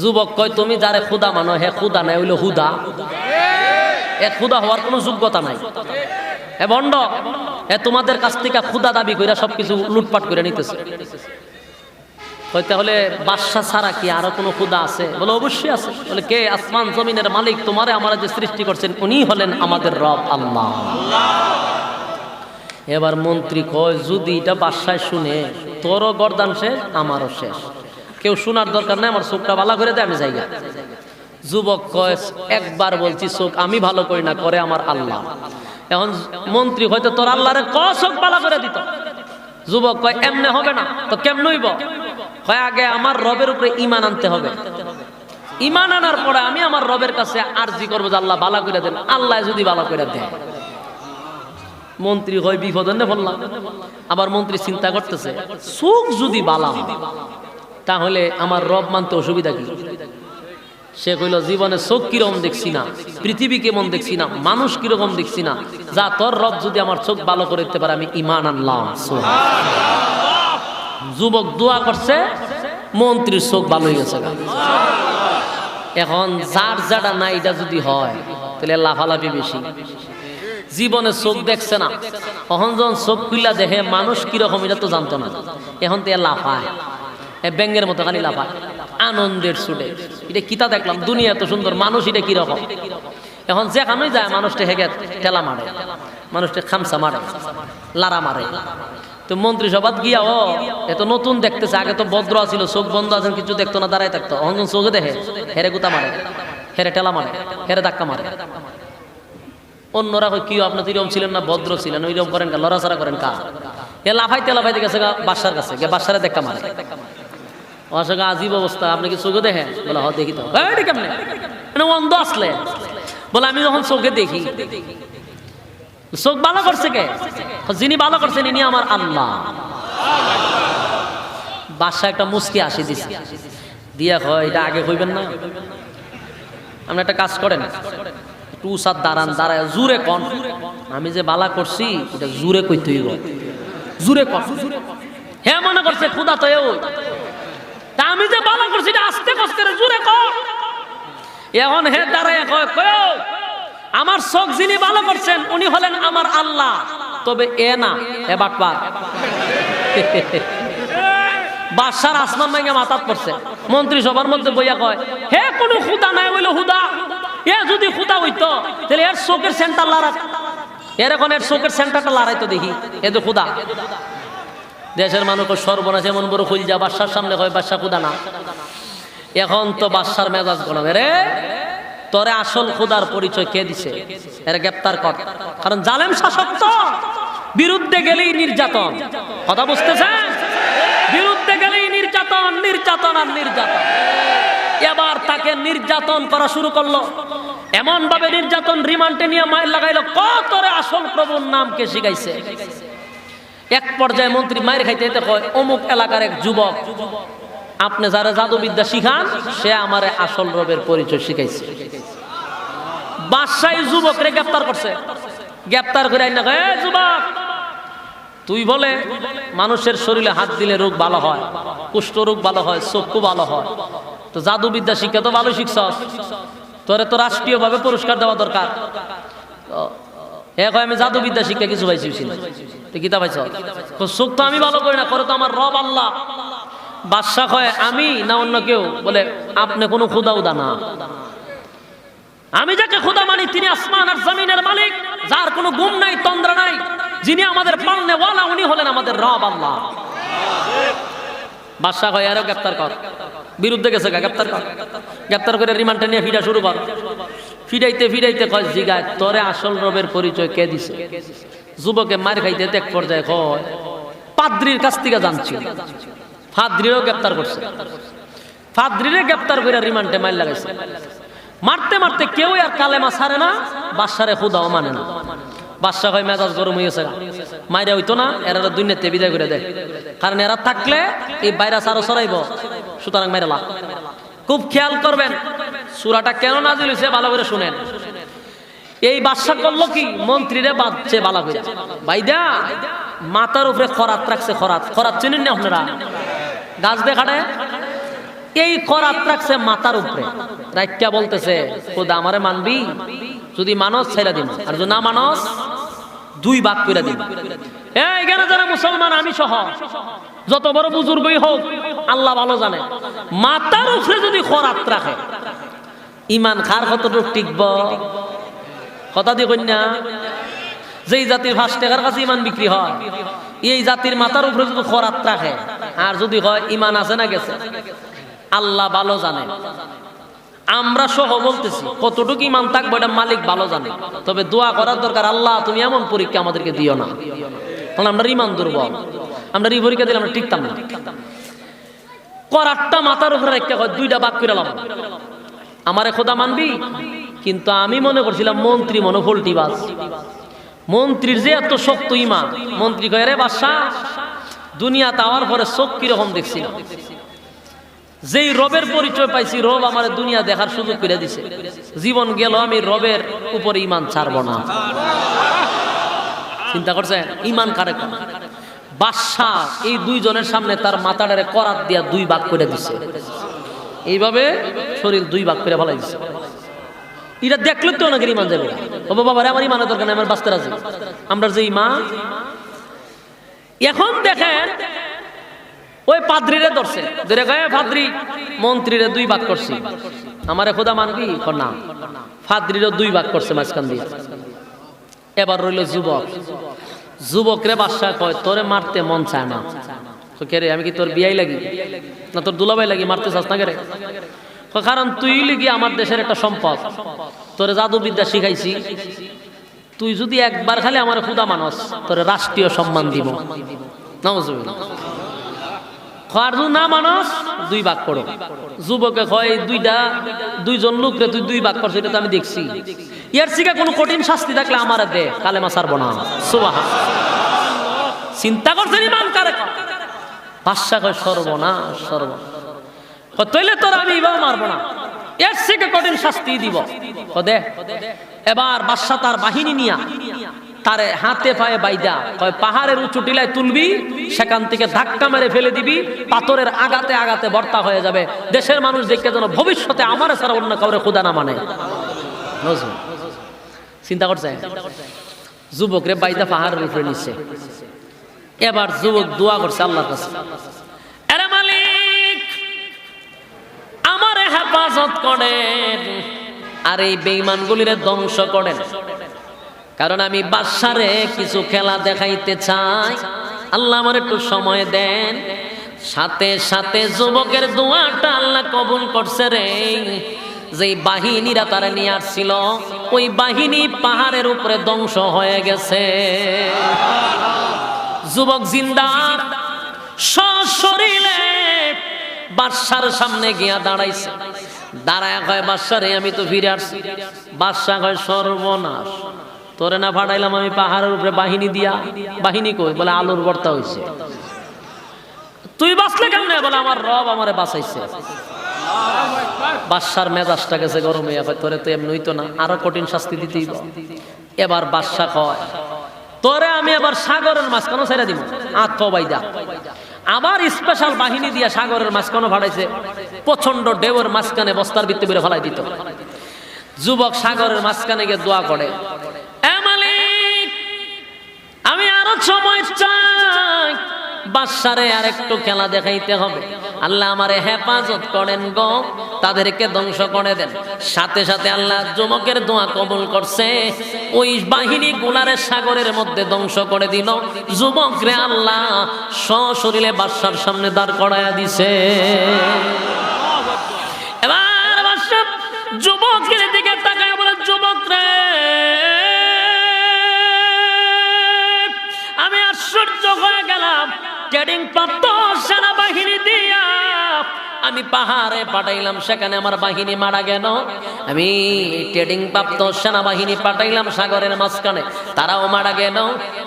যুবক কয় তুমি যারে খুদা মানো, হে খুদা নাই, হইলো হুদা। এ খুদা হওয়ার কোনো যোগ্যতা নাই। এ বন্ড, এ তোমাদের কাছ থেকে খুদা দাবি কইরা সবকিছু লুটপাট করে নিতেছে। তাহলে বাদশা ছাড়া কি আরো কোনো খুদা আছে? বলে অবশ্যই আছে। বলে কে? আসমান জমিনের মালিক, তোমারে আমরা যে সৃষ্টি করছেন উনি হলেন আমাদের রব আল্লাহ। এবার মন্ত্রী কয় যদি এটা বাদশায় শুনে, তোরও গর্দান শেষ, আমারও শেষ। কেউ শোনার দরকার নাই, আমার চোখটা ভালো করে দেয়, আমি জায়গা। যুবক কয় একবার বলছি চোখ আমি ভালো করি না, করে আমার আল্লাহ। এখন মন্ত্রী হয়তো তোর আল্লাহরে চোখ ভালো করে দিত। যুবক কয় এমনে হবে না। তো কেমন হইব? কয় আগে আমার রবের উপরে ঈমান আনতে হবে। ঈমান আনার পরে আমি আমার রবের কাছে আরজি করবো যে আল্লাহ ভালো করে দেন। আল্লাহ যদি ভালো করে দেয়, মন্ত্রী হয় বিপদ বললাম। আবার মন্ত্রী চিন্তা করতেছে চোখ যদি বালা তাহলে আমার রব মানতে অসুবিধা কি? সে কইল জীবনে চোখ কিরকম দেখছি না, পৃথিবী কেমন দেখছি না, মানুষ কিরকম দেখছি না, যা তোর রব যদি আমার চোখ ভালো করে দিতে পারে আমি ঈমান আনলাম। যুবক দোয়া করছে, মন্ত্রীর চোখ ভালো হয়ে গেছে। এখন যার যাটা না এটা যদি হয় তাহলে লাফালাফি বেশি। জীবনে চোখ দেখছে না, তখন যখন চোখ খুললা দেখে মানুষ কিরকম এটা তো জানতো না, এখন তো লাফায়, ব্যাঙের মতো খালি লাফায় আনন্দের ছুটে। এটা কিতা দেখলাম, দুনিয়া এত সুন্দর, মানুষ এটা কিরকম। এখন যেখানেই যায় মানুষটা হেগে ঠেলা মারে, মানুষটা খামসা মারে, লারা মারে। তো মন্ত্রী সভাত গিয়া ও এত নতুন দেখতেছে, আগে তো ভদ্র ছিল, চোখ বন্ধ আছেন, কিছু দেখতো না, দাঁড়ায় থাকতো। এখন চোখে দেখে হেরে গুতা মারে, হেরে ঠেলা মারে, হেরে ধাক্কা মারে। অন্যরা কি আপনি তো এরকম ছিলেন না, ভদ্র ছিলেন, ওইরকম করেন কা, লড়াচড়া করেন কা? এ লাফাইতে লাফাইতে গেছে বাসার কাছে, বাসারে দেখা মারে। অসঙ্গে আজীব অবস্থা, আপনি কি চোখে দেখেন? বলে হ দেখি তো। কেমনে অন্ধ আসলে? বলে আমি যখন চোখে দেখি। চোখ ভালো করছে কে? যিনি ভালো করছেন ইনি আমার আল্লাহ। বাদশা একটা মুস্কি আসি দিছে, দিয়া কয় এটা আগে কইবেন না? আপনি একটা কাজ করেন, একটু উসাদ দাঁড়ান, দাঁড়ায় জুরে কন আমি যে বালা করছি এটা জুরে কইতে হইব, জুরে কন। হে মনে করছে খুদা তো তা আমি যে বালা করছি এটা আস্তে কষ্ট করে জুরে কন। এখন হে দাঁড়ায় কয় কয় আমার চোখ যিনি ভালো করছেন উনি হলেন আমার আল্লাহ, তবে এ না এ বাটপার। বাদশার আসমান ভাঙে মাথাত পড়ছে। মন্ত্রী সবার মধ্যে বইয়া কয় হে কোন খুদা নাই হইল হুদা, এ যদি খুদা হইতো তাহলে এর চোখের সেন্টার লড়া, এর এখন এর চোখের সেন্টারটা লড়াইতো দেখি, এ তো খুদা। দেশের মানুষ সর্বনাশ এমন বড় খুল যা বাদশার সামনে কয় বাদশা খুদা না। এখন তো বাদশার মেজাজ গরম, রে তোরে আসল খুদার পরিচয় কে দিছে? এর গ্রেপ্তার কর, কারণ জালেম শাসক তো বিরুদ্ধে গেলেই নির্যাতন। কথা বুঝতেছেন? বিরুদ্ধে গেলেই নির্যাতন, নির্যাতন আর নির্যাতন। এবার তাকে নির্যাতন করা শুরু করলো, এমন ভাবে নির্যাতন, রিমান্ডে নিয়ে মাইর লাগাইলো, কতরে আসল প্রভুর নামকে শিখাইছে। এক পর্যায়ে মন্ত্রী মাইর খাইতে যেতে কয়, অমুক এলাকার এক যুবক, আপনি যারা জাদুবিদ্যা শিখান সে আমারে আসল রবের পরিচয় শিখাইছে। বাদশাহ যুবকরে গ্রেফতার করছে, গ্রেফতার করে আইনা কয়, এ যুবক, তুই বলে মানুষের শরীরে হাত দিলে রোগ ভালো হয়, কুষ্ঠ রোগ ভালো হয়, চক্ষু ভালো হয়, তো জাদুবিদ্যা শিক্ষা তো ভালো শিখছস, তোরে তো রাষ্ট্রীয় ভাবে পুরস্কার দেওয়া দরকার। আমি জাদুবিদ্যা শিক্ষা কিছু পাইছি, তুই কিতা পাইছ? চোখ তো আমি ভালো করি না, করে তো আমার রব আল্লাহ। বাদশা কয়, আমি না অন্য কেউ? বলে, আপনি কোনো খুদা উদা না, আমি যাকে খুদা মানি তিনি আসমান আর জমিনের মালিক, যার কোনো গুম নাই, তন্দ্রা নাই, যিনি আমাদের পালনে ওয়ালা, উনি হলেন আমাদের রব আল্লাহ। বাদশা কয়, আরো গ্রেফতার কর, বিরুদ্ধে গেছে, গ্রেফতার কর। গ্রেফতার করে রিমান্ডে নিয়ে ফিরা শুরু কর। ফিরাইতে ফিরাইতে কয়, জিগায়, তোরে আসল রবের পরিচয় কে দিছে? যুবকে মার খাইতে এক পর্যায়ে কয়, পাদ্রির কাছ থেকে জানছি। পাদ্রিরও গ্রেফতার করছে, পাদ্রিরে গ্রেফতার করে রিমান্ডে মাইর লাগাইছে। মারতে মারতে কেউ আর কালেমা ছাড়ে না, বাদশারে খুদাও মানে না। বাদশা হয় মেজাজ গরম হয়েছে, মাইরা হইতো না, এরা দুনিয়াতে বিদায় করে দেয়, কারণ এরা থাকলে এই ভাইরাস আরো ছড়াইব, সুতরাং মাইরালা। খুব খেয়াল করবেন সূরাটা কেন নাজিল হয়েছে, ভালো করে শুনেন। এই বাদশা করলো কি, মন্ত্রীরে বাঁধছে বালা করে, ভাইদা মাথার উপরে খরাত রাখছে। খরাত, খরাত চিনেন না আপনারা? গাছ দেখাড়ে এই খরাত রাখছে মাথার উপরে, রাইকা বলতেছে, খোদা আমারে মানবি? যদি মানস ছেড়ে দিন, আর যদি না মানস দুই ভাগ করে দিন। এখানে যারা মুসলমান, আমি সহ যত বড় বুজুর্গই হোক, আল্লাহ ভালো জানে, মাথার উপরে যদি খরাত রাখে, ইমান খার কতটুকু টিকব? কথা দিয়ে কন্যা, যেই জাতির 5 টাকার কাছে ইমান বিক্রি হয়, এই জাতির মাথার উপরে যদি খরাত রাখে, আর যদি হয় ইমান আছে না গেছে, আল্লাহ ভালো জানে। আমরা সহ বলতেছি, কতটুকু ইমান থাকবো এটা মালিক ভালো জানে। তবে দোয়া করার দরকার, আল্লাহ তুমি এমন পরীক্ষা আমাদেরকে দিও না, কারণ আমরা ইমান দুর্বল, আমরা এই পরীক্ষা দিলে আমরা টিকতাম না। করাতটা মাথার উপরে রেখে দুইটা ভাগ করে লাম, আমারে খোদা মানবি? কিন্তু আমি মনে করছিলাম মন্ত্রী মনে ফল্টিবাজ, মন্ত্রীর যে এত শক্ত ইমান। মন্ত্রী কয়, রে বাদশাহ, দুনিয়া তাওয়ার পরে চোখ কিরকম দেখছি না, যেই রবের পরিচয় পাইছি, রব আমার দুনিয়া দেখার সুযোগ করে দিছে, জীবন গেল আমি রবের উপরে ইমান ছাড়বো না। চিন্তা করছেন ইমান কারে? বাদশাহ এই দুইজনের সামনে তার মাথাটারে করাত দিয়া দুই ভাগ করে দিছে, এইভাবে শরীর দুই ভাগ করে ফেলাই দিছে। এটা দেখলে তো অনেকের ইমান যাবে, ও বাবা রে আমার ইমানের দরকার নেই, আমার বাঁচতে রাজি। আমরা যে ইমান, এখন দেখেন ওই পাদ্রিরে ধরছে, ধরে কয়, পাদ্রি মন্ত্রীরে দুই ভাগ করছি, আমারে খোদা মানবি? না। পাদ্রিরও দুই ভাগ করছে মাঝখান দিয়ে। এবার রইল যুবক, যুবকরে বাদশা কয়, তোরে মারতে মন চায় না। কে রে, আমি কি তোর বিয়াই লাগি না তোর দুলাভাই লাগি, মারতে চাস না কে রে? কারণ তুই লিগি আমার দেশের একটা সম্পদ, তোরে জাদুবিদ্যা শিখাইছি, তুই যদি একবার খালি আমার খোদা মানস, তোরে রাষ্ট্রীয় সম্মান দিব। না মানস দুই ভাগ করো। যুবকে কয়, দুইজন লোকরে তুই দুই ভাগ করছিস, এটা তো আমি দেখছি, এর থেকে কোনো কঠিন শাস্তি থাকলে আমার দে, কালেমা ছাড়বো না। চিন্তা করছেন ইমান কারে? বাদশা কয়, সর্বনাশ, সর্বনাশ, তইলে তোর আমি এবার মারবো না, এর থেকে কঠিন শাস্তি দিব। দে। এবার বাদশা তার বাহিনী নিয়া তারে হাতে পায়ে বাইদা কয়, পাহাড়ের উঁচু টিলায় তুলবি, সেখান থেকে ধাক্কা মেরে ফেলে দিবি, পাথরের আঘাতে আঘাতে ভর্তা হয়ে যাবে, দেশের মানুষ দেখে যেন ভবিষ্যতে আমার ছাড়া অন্য কাউরে খোদা না মানে। চিন্তা করছে, যুবকরে বাইদা পাহাড়ের উপরে নিচ্ছে। এবার যুবক দোয়া করছে আল্লাহর কাছে, আরে মালিক আমারে হেফাজত করেন, আর এই বেঈমানগুলিরে ধ্বংস করেন, কারণ আমি বাদশারে কিছু খেলা দেখাইতে চাই, আল্লাহ আমার একটু সময় দেন। সাথে সাথে যুবকের দোয়াটা আল্লাহ কবুল করছে রে। যেই বাহিনীরা তারা নিয়ে আসছিল, ওই বাহিনী পাহাড়ের উপরে ধ্বংস হয়ে গেছে। যুবক জিন্দা সশরীরে বাদশার সামনে গিয়া দাঁড়াইছে। দাঁড়ায় কয়, বাদশা রে, আমি তো ফিরে আসছি। বাদশা কয়, সর্বনাশ, তোরে না ফাটাইলাম আমি পাহাড়ের উপরে বাহিনী দিয়া? বাহিনী কই? বলে আলুর ভর্তা হইছে। তুই বাঁচলে কেমনে? বলে আমার রব আমারে বাঁচাইছে। বাদশার মেজাজটা গেছে গরম হইয়া, কয় তোরে তো এমনি হইতো না, আরো কঠিন শাস্তি দিতেই। এবার বাদশা কয়, তোরে আমি আবার সাগরের মাঝখানে ছেড়ে দিব, আত্মবাইদা। আবার স্পেশাল বাহিনী দিয়া সাগরের মাঝখানে ফাটাইছে, প্রচন্ড ঢেউয়ের মাঝখানে বস্তার ভিতরে বের ফেলাই দিত। যুবক সাগরের মাঝখানে গিয়ে দোয়া করে, এ মালিক, আমি আরো সময় চাই, বাদশারে আর একটু খেলা দেখাইতে হবে। আল্লাহ আমারে হেফাজত করেন গো, তাদেরকে ধ্বংস করে দেন। সাথে সাথে আল্লাহ যুবকের দোয়া কবুল করছে, ওই বাহিনী গুলারে সাগরের মধ্যে ধ্বংস করে দিল। যুবকরে আল্লাহ সশরীরে বাদশার সামনে দাঁড় করাইয়া দিছে। এবার বাদশা যুবকের দিকে তাকায় বলে, যুবক রে, আমি আশ্চর্য হয়ে গেলাম, ট্রেনিং প্রাপ্ত সেনাবাহিনী দিয়া আমি পাহাড়ে পাঠাইলাম, সেখানে আমার বাহিনী মারা গেল। আমি ট্রেনিং প্রাপ্ত সেনাবাহিনী পাঠাইলাম সাগরের মাঝখানে, তারাও মারা গেল।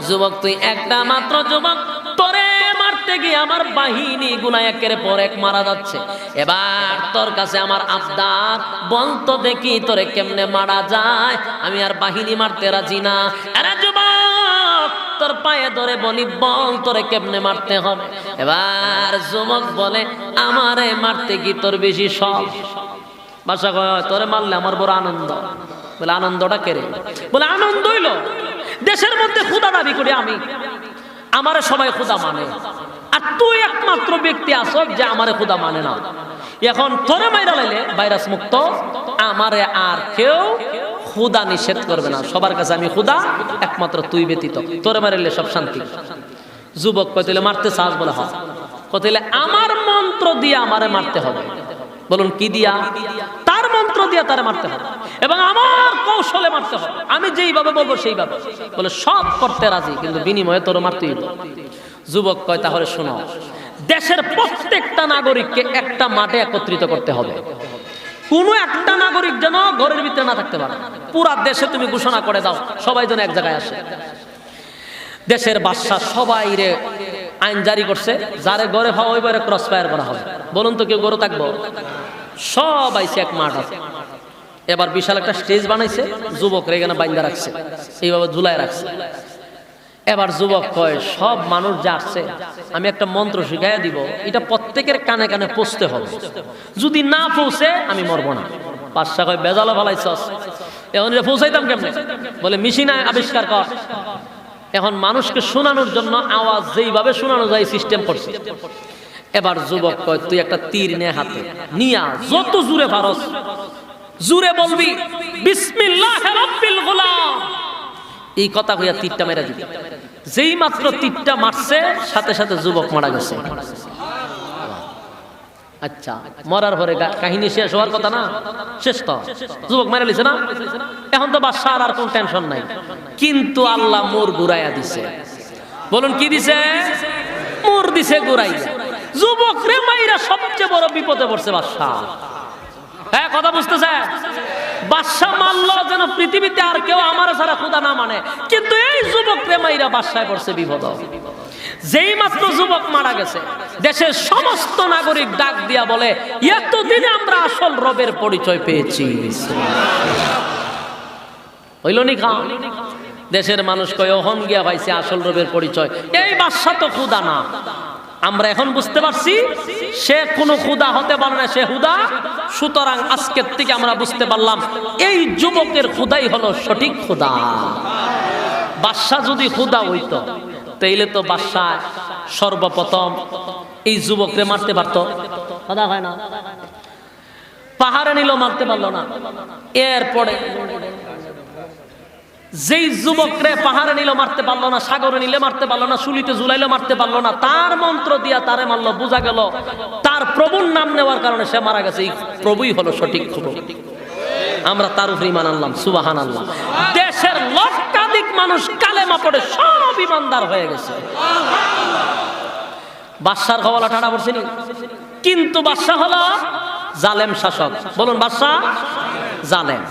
যুবক, তুই একটা মাত্র যুবক, তোরে মারতে গিয়ে আমার বাহিনী গুলা একের পর এক মারা যাচ্ছে। এবার তোর কাছে আমার আবদার, বলতো দেখি তোরে কেমনে মারা যায়, আমি আর বাহিনী মারতে রাজি না। আরে যুবক, তোর পায়ে ধরে বলি, বল তোরে কেমনে মারতে হবে। এবার যুবক বলে, আমারে মারতে কি তোর বেশি সব? বাদশা কয়, তোরে মারলে আমার বড় আনন্দ। বলে আনন্দটা কেড়ে? বলে আনন্দ হইল দেশের মধ্যে ক্ষুধা দাবি করি আমি, আমারে সবাই ক্ষুধা মানে, আর তুই একমাত্র ব্যক্তি আছো যে আমারে ক্ষুধা মানে না। এখন তোরে মাইরা লাইলে ভাইরাস মুক্ত, আমারে আর কেউ ক্ষুধা নিষেধ করবে না, সবার কাছে আমি ক্ষুধা, একমাত্র তুই ব্যতীত। তোরে মারিলে সব শান্তি। যুবক কয়, তাহলে মারতে চাস? বলে হ্যাঁ। কয়, তাহলে আমার মন্ত্র দিয়ে আমারে মারতে হবে। বলুন কি দিয়া? তার মন্ত্র দিয়া তারে মারতে হবে এবং আমার কৌশলে মারতে হবে, আমি যেইভাবে বলবো সেইভাবে। বলে সব করতে রাজি, কিন্তু বিনিময়ে তোর মারতেই হবে। যুবক কয়, তাহলে শোনো, দেশের প্রত্যেকটা নাগরিককে একটা মাঠে একত্রিত করতে হবে। কোনো একটা নাগরিক যেন ঘরের ভিতরে না থাকতে পারে। পুরা দেশে তুমি ঘোষণা করে দাও, সবাই যেন এক জায়গায় আসে। দেশের বাদশা সবাই রে আইন জারি করছে, যারে ঘরে পাওয়া ওইবারে ক্রস ফায়ার করা হবে। বলুন তো কেউ ঘরে থাকবো? সব আইছে এক মাঠ আছে। এবার বিশাল একটা স্টেজ বানাইছে, যুবকরা এখানে বাইন্দা রাখছে, এইভাবে ঝুলাই রাখছে। এবার যুবক কয়, সব মানুষ যা আসছে আমি একটা মন্ত্র শিখাইয়া দিব, এটা প্রত্যেকের কানে কানে পৌঁছতে হবে, যদি না পৌঁছে আমি মরবো না। বাদশা কয়, বেজালো ভালাইছস, এখন এটা পৌঁছাইতাম কেমনে? বলে মেশিন আবিষ্কার কর। এখন মানুষকে শোনানোর জন্য আওয়াজ যেইভাবে শোনানো যায় সিস্টেম করছে। এবার যুবক কয়, তুই একটা তীর নে হাতে, নিয়া যত জোরে পারস জোরে বলবি, বিসমিল্লাহির রাব্বিল গুলাম, এই কথা কইয়া তীরটা মেরে দিবি। যেই মাত্র তীরটা মারছে, সাথে সাথে যুবক মারা গেছে। আচ্ছা, মরার পরে কাহিনী শেষ হওয়ার কথা না? শেষ তো, যুবক মেরে লিছে না? এখন তো বাদশার আর কোন টেনশন নাই। কিন্তু আল্লাহ মোর ঘুরাইয়া দিছে। বলুন কি দিছে? মোর দিছে ঘুরাইয়া। যুবক রে মাইরা সবচেয়ে বড় বিপদে পড়ছে বাদশা। হ্যাঁ, কথা বুঝতেছে? বাদশা মানলো যেন পৃথিবীতে আর কেউ আমার ছাড়া খোদা না মানে, কিন্তু এই যুবক রে মাইরা বাদশায় পড়ছে বিপদ। যেই মাত্র যুবক মারা গেছে, দেশের সমস্ত নাগরিক ডাক দিয়া বলে, এতদিনে আমরা আসল রবের পরিচয় পেয়েছি। হইল নি খা? দেশের মানুষ কয়, ওহন গিয়া পাইছে আসল রবের পরিচয়। এই বাদশা তো খুদা না, আমরা এখন বুঝতে পারছি সে কোনো খুদা হতে পারে না, সে হুদা। সুতরাং আজকের থেকে আমরা বুঝতে পারলাম এই যুবকের খুদাই হলো সঠিক খুদা। বাদশা যদি খুদা হইতো, তাইলে তো বাদশা সর্বপ্রথম এই যুবকরে মারতে পারতো। কথা হয় না? পাহাড়ে নিল, মারতে পারলো না। এরপরে যেই যুবকরে পাহাড়ে নিল মারতে পারলো না, সাগরে নিলে মারতে পারলো না, শুলিতে ঝুলাইলে মারতে পারলো না, তার মন্ত্র দিয়া তারে মারলো। বোঝা গেল তার প্রভুর নাম নেওয়ার কারণে সে মারা গেছে। এই প্রভুই হলো সঠিক প্রভু। আমরা তার উপরে ঈমান আনলাম, সুবহানাল্লাহ। দেশের লক্ষাধিক মানুষ কালেমা পড়ে সব ঈমানদার হয়ে গেছে। বাদশার খবলা ঠাড়া পড়ছে নি, কিন্তু বাদশা হলো জালেম শাসক। বলুন বাদশা জালেম।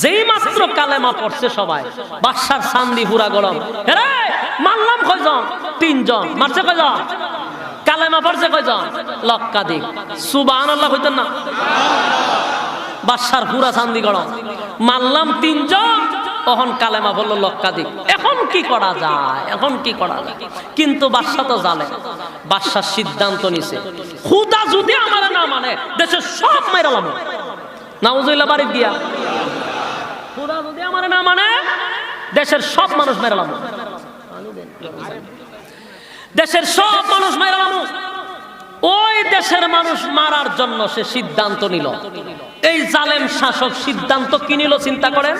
যেই মাত্র কালেমা পড়ছে সবাই, বাদশার চান্দি পুরা গরম। হেরে মারলাম কয়জন? 3 জন। মারছে কয়জন? কালেমা পড়ছে কয়জন? লক্ষাধিক। সুবহানাল্লাহ কইতেন না? বাদশার পুরা চান্দি গরম। মারলাম 3 জন, তখন কালেমা বলল লক্ষাধিক। এখন কি করা যায়? এখন কি করা যায়? কিন্তু বাদশা তো জালেম। বাদশা সিদ্ধান্ত নিছে, খুদা যদি আমার না মানে দেশের সব মাইরালাম। নাউজুবিল্লাহ বাড়ি দিয়া, খুদা যদি আমার না মানে দেশের সব মানুষ মাইরালাম, দেশের সব মানুষ মাইরালাম। ওই দেশের মানুষ মারার জন্য সে সিদ্ধান্ত নিল। এই জালেম শাসক সিদ্ধান্ত কি নিল চিন্তা করেন।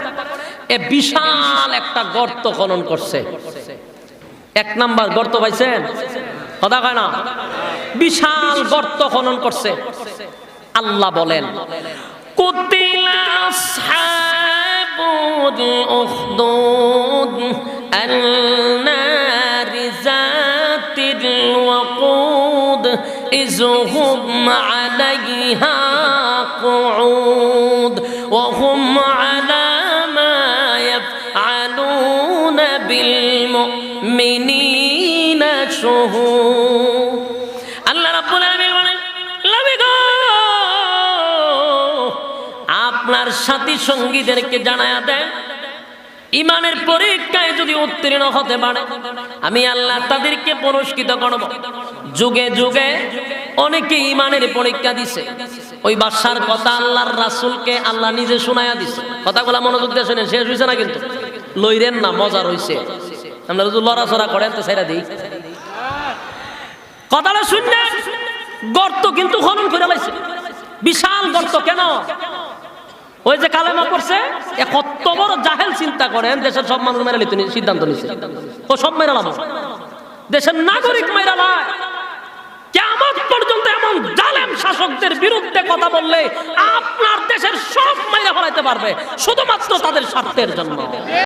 এ বিশাল একটা গর্ত খনন করছে। 1 নাম্বার গর্ত পাইছেন? কথা কয় না? বিশাল গর্ত খনন করছে। আল্লাহ বলেন, কুতিলা আসহাবুল উখদুদ আন-নারি যাতিল ওয়াকুদ ইযহুম আলাইহা কুউদ ওয়া হুম আলা মা ইয়াফআলুনা বিল মুমিনিনা শুহুদ। আল্লাহ রাব্বুল আলামিন বলেন, আপনার সাথী সঙ্গীদেরকে জানায়া দেন, ইমানের পরীক্ষায় যদি উত্তীর্ণ হতে পারে আমি আল্লাহ তাদেরকে পুরস্কৃত করব। যুগে যুগে অনেকে ইমানের পরীক্ষা দিছে। ওই বাদশার কথা আল্লাহর রাসূলকে আল্লাহ নিজে শোনায়া দিছে। কথাগুলো মনোযোগ দিয়ে শুনেন, শেষ হইছে না কিন্তু, লইরেন না, মজা হইছে। আমরা যদি লড়াচড়া করেন তো ছেড়ে দিই। কথাটা শুনলেন, গর্ত কিন্তু খনন করে লাইছে, বিশাল গর্ত। কেন? ওই যে কালেমা পড়ছে, কত বড় জাহেল চিন্তা করেন, দেশের সব মানুষ মেরে নিতে সিদ্ধান্ত নিছে। ও সব মেরালাম, দেশের নাগরিক মেরালায়। কিয়ামত পর্যন্ত এমন জালেম শাসকদের বিরুদ্ধে কথা বললে আপনার দেশের সব মাইরা ফেলাইতে পারবে, শুধুমাত্র তাদের স্বার্থের জন্য।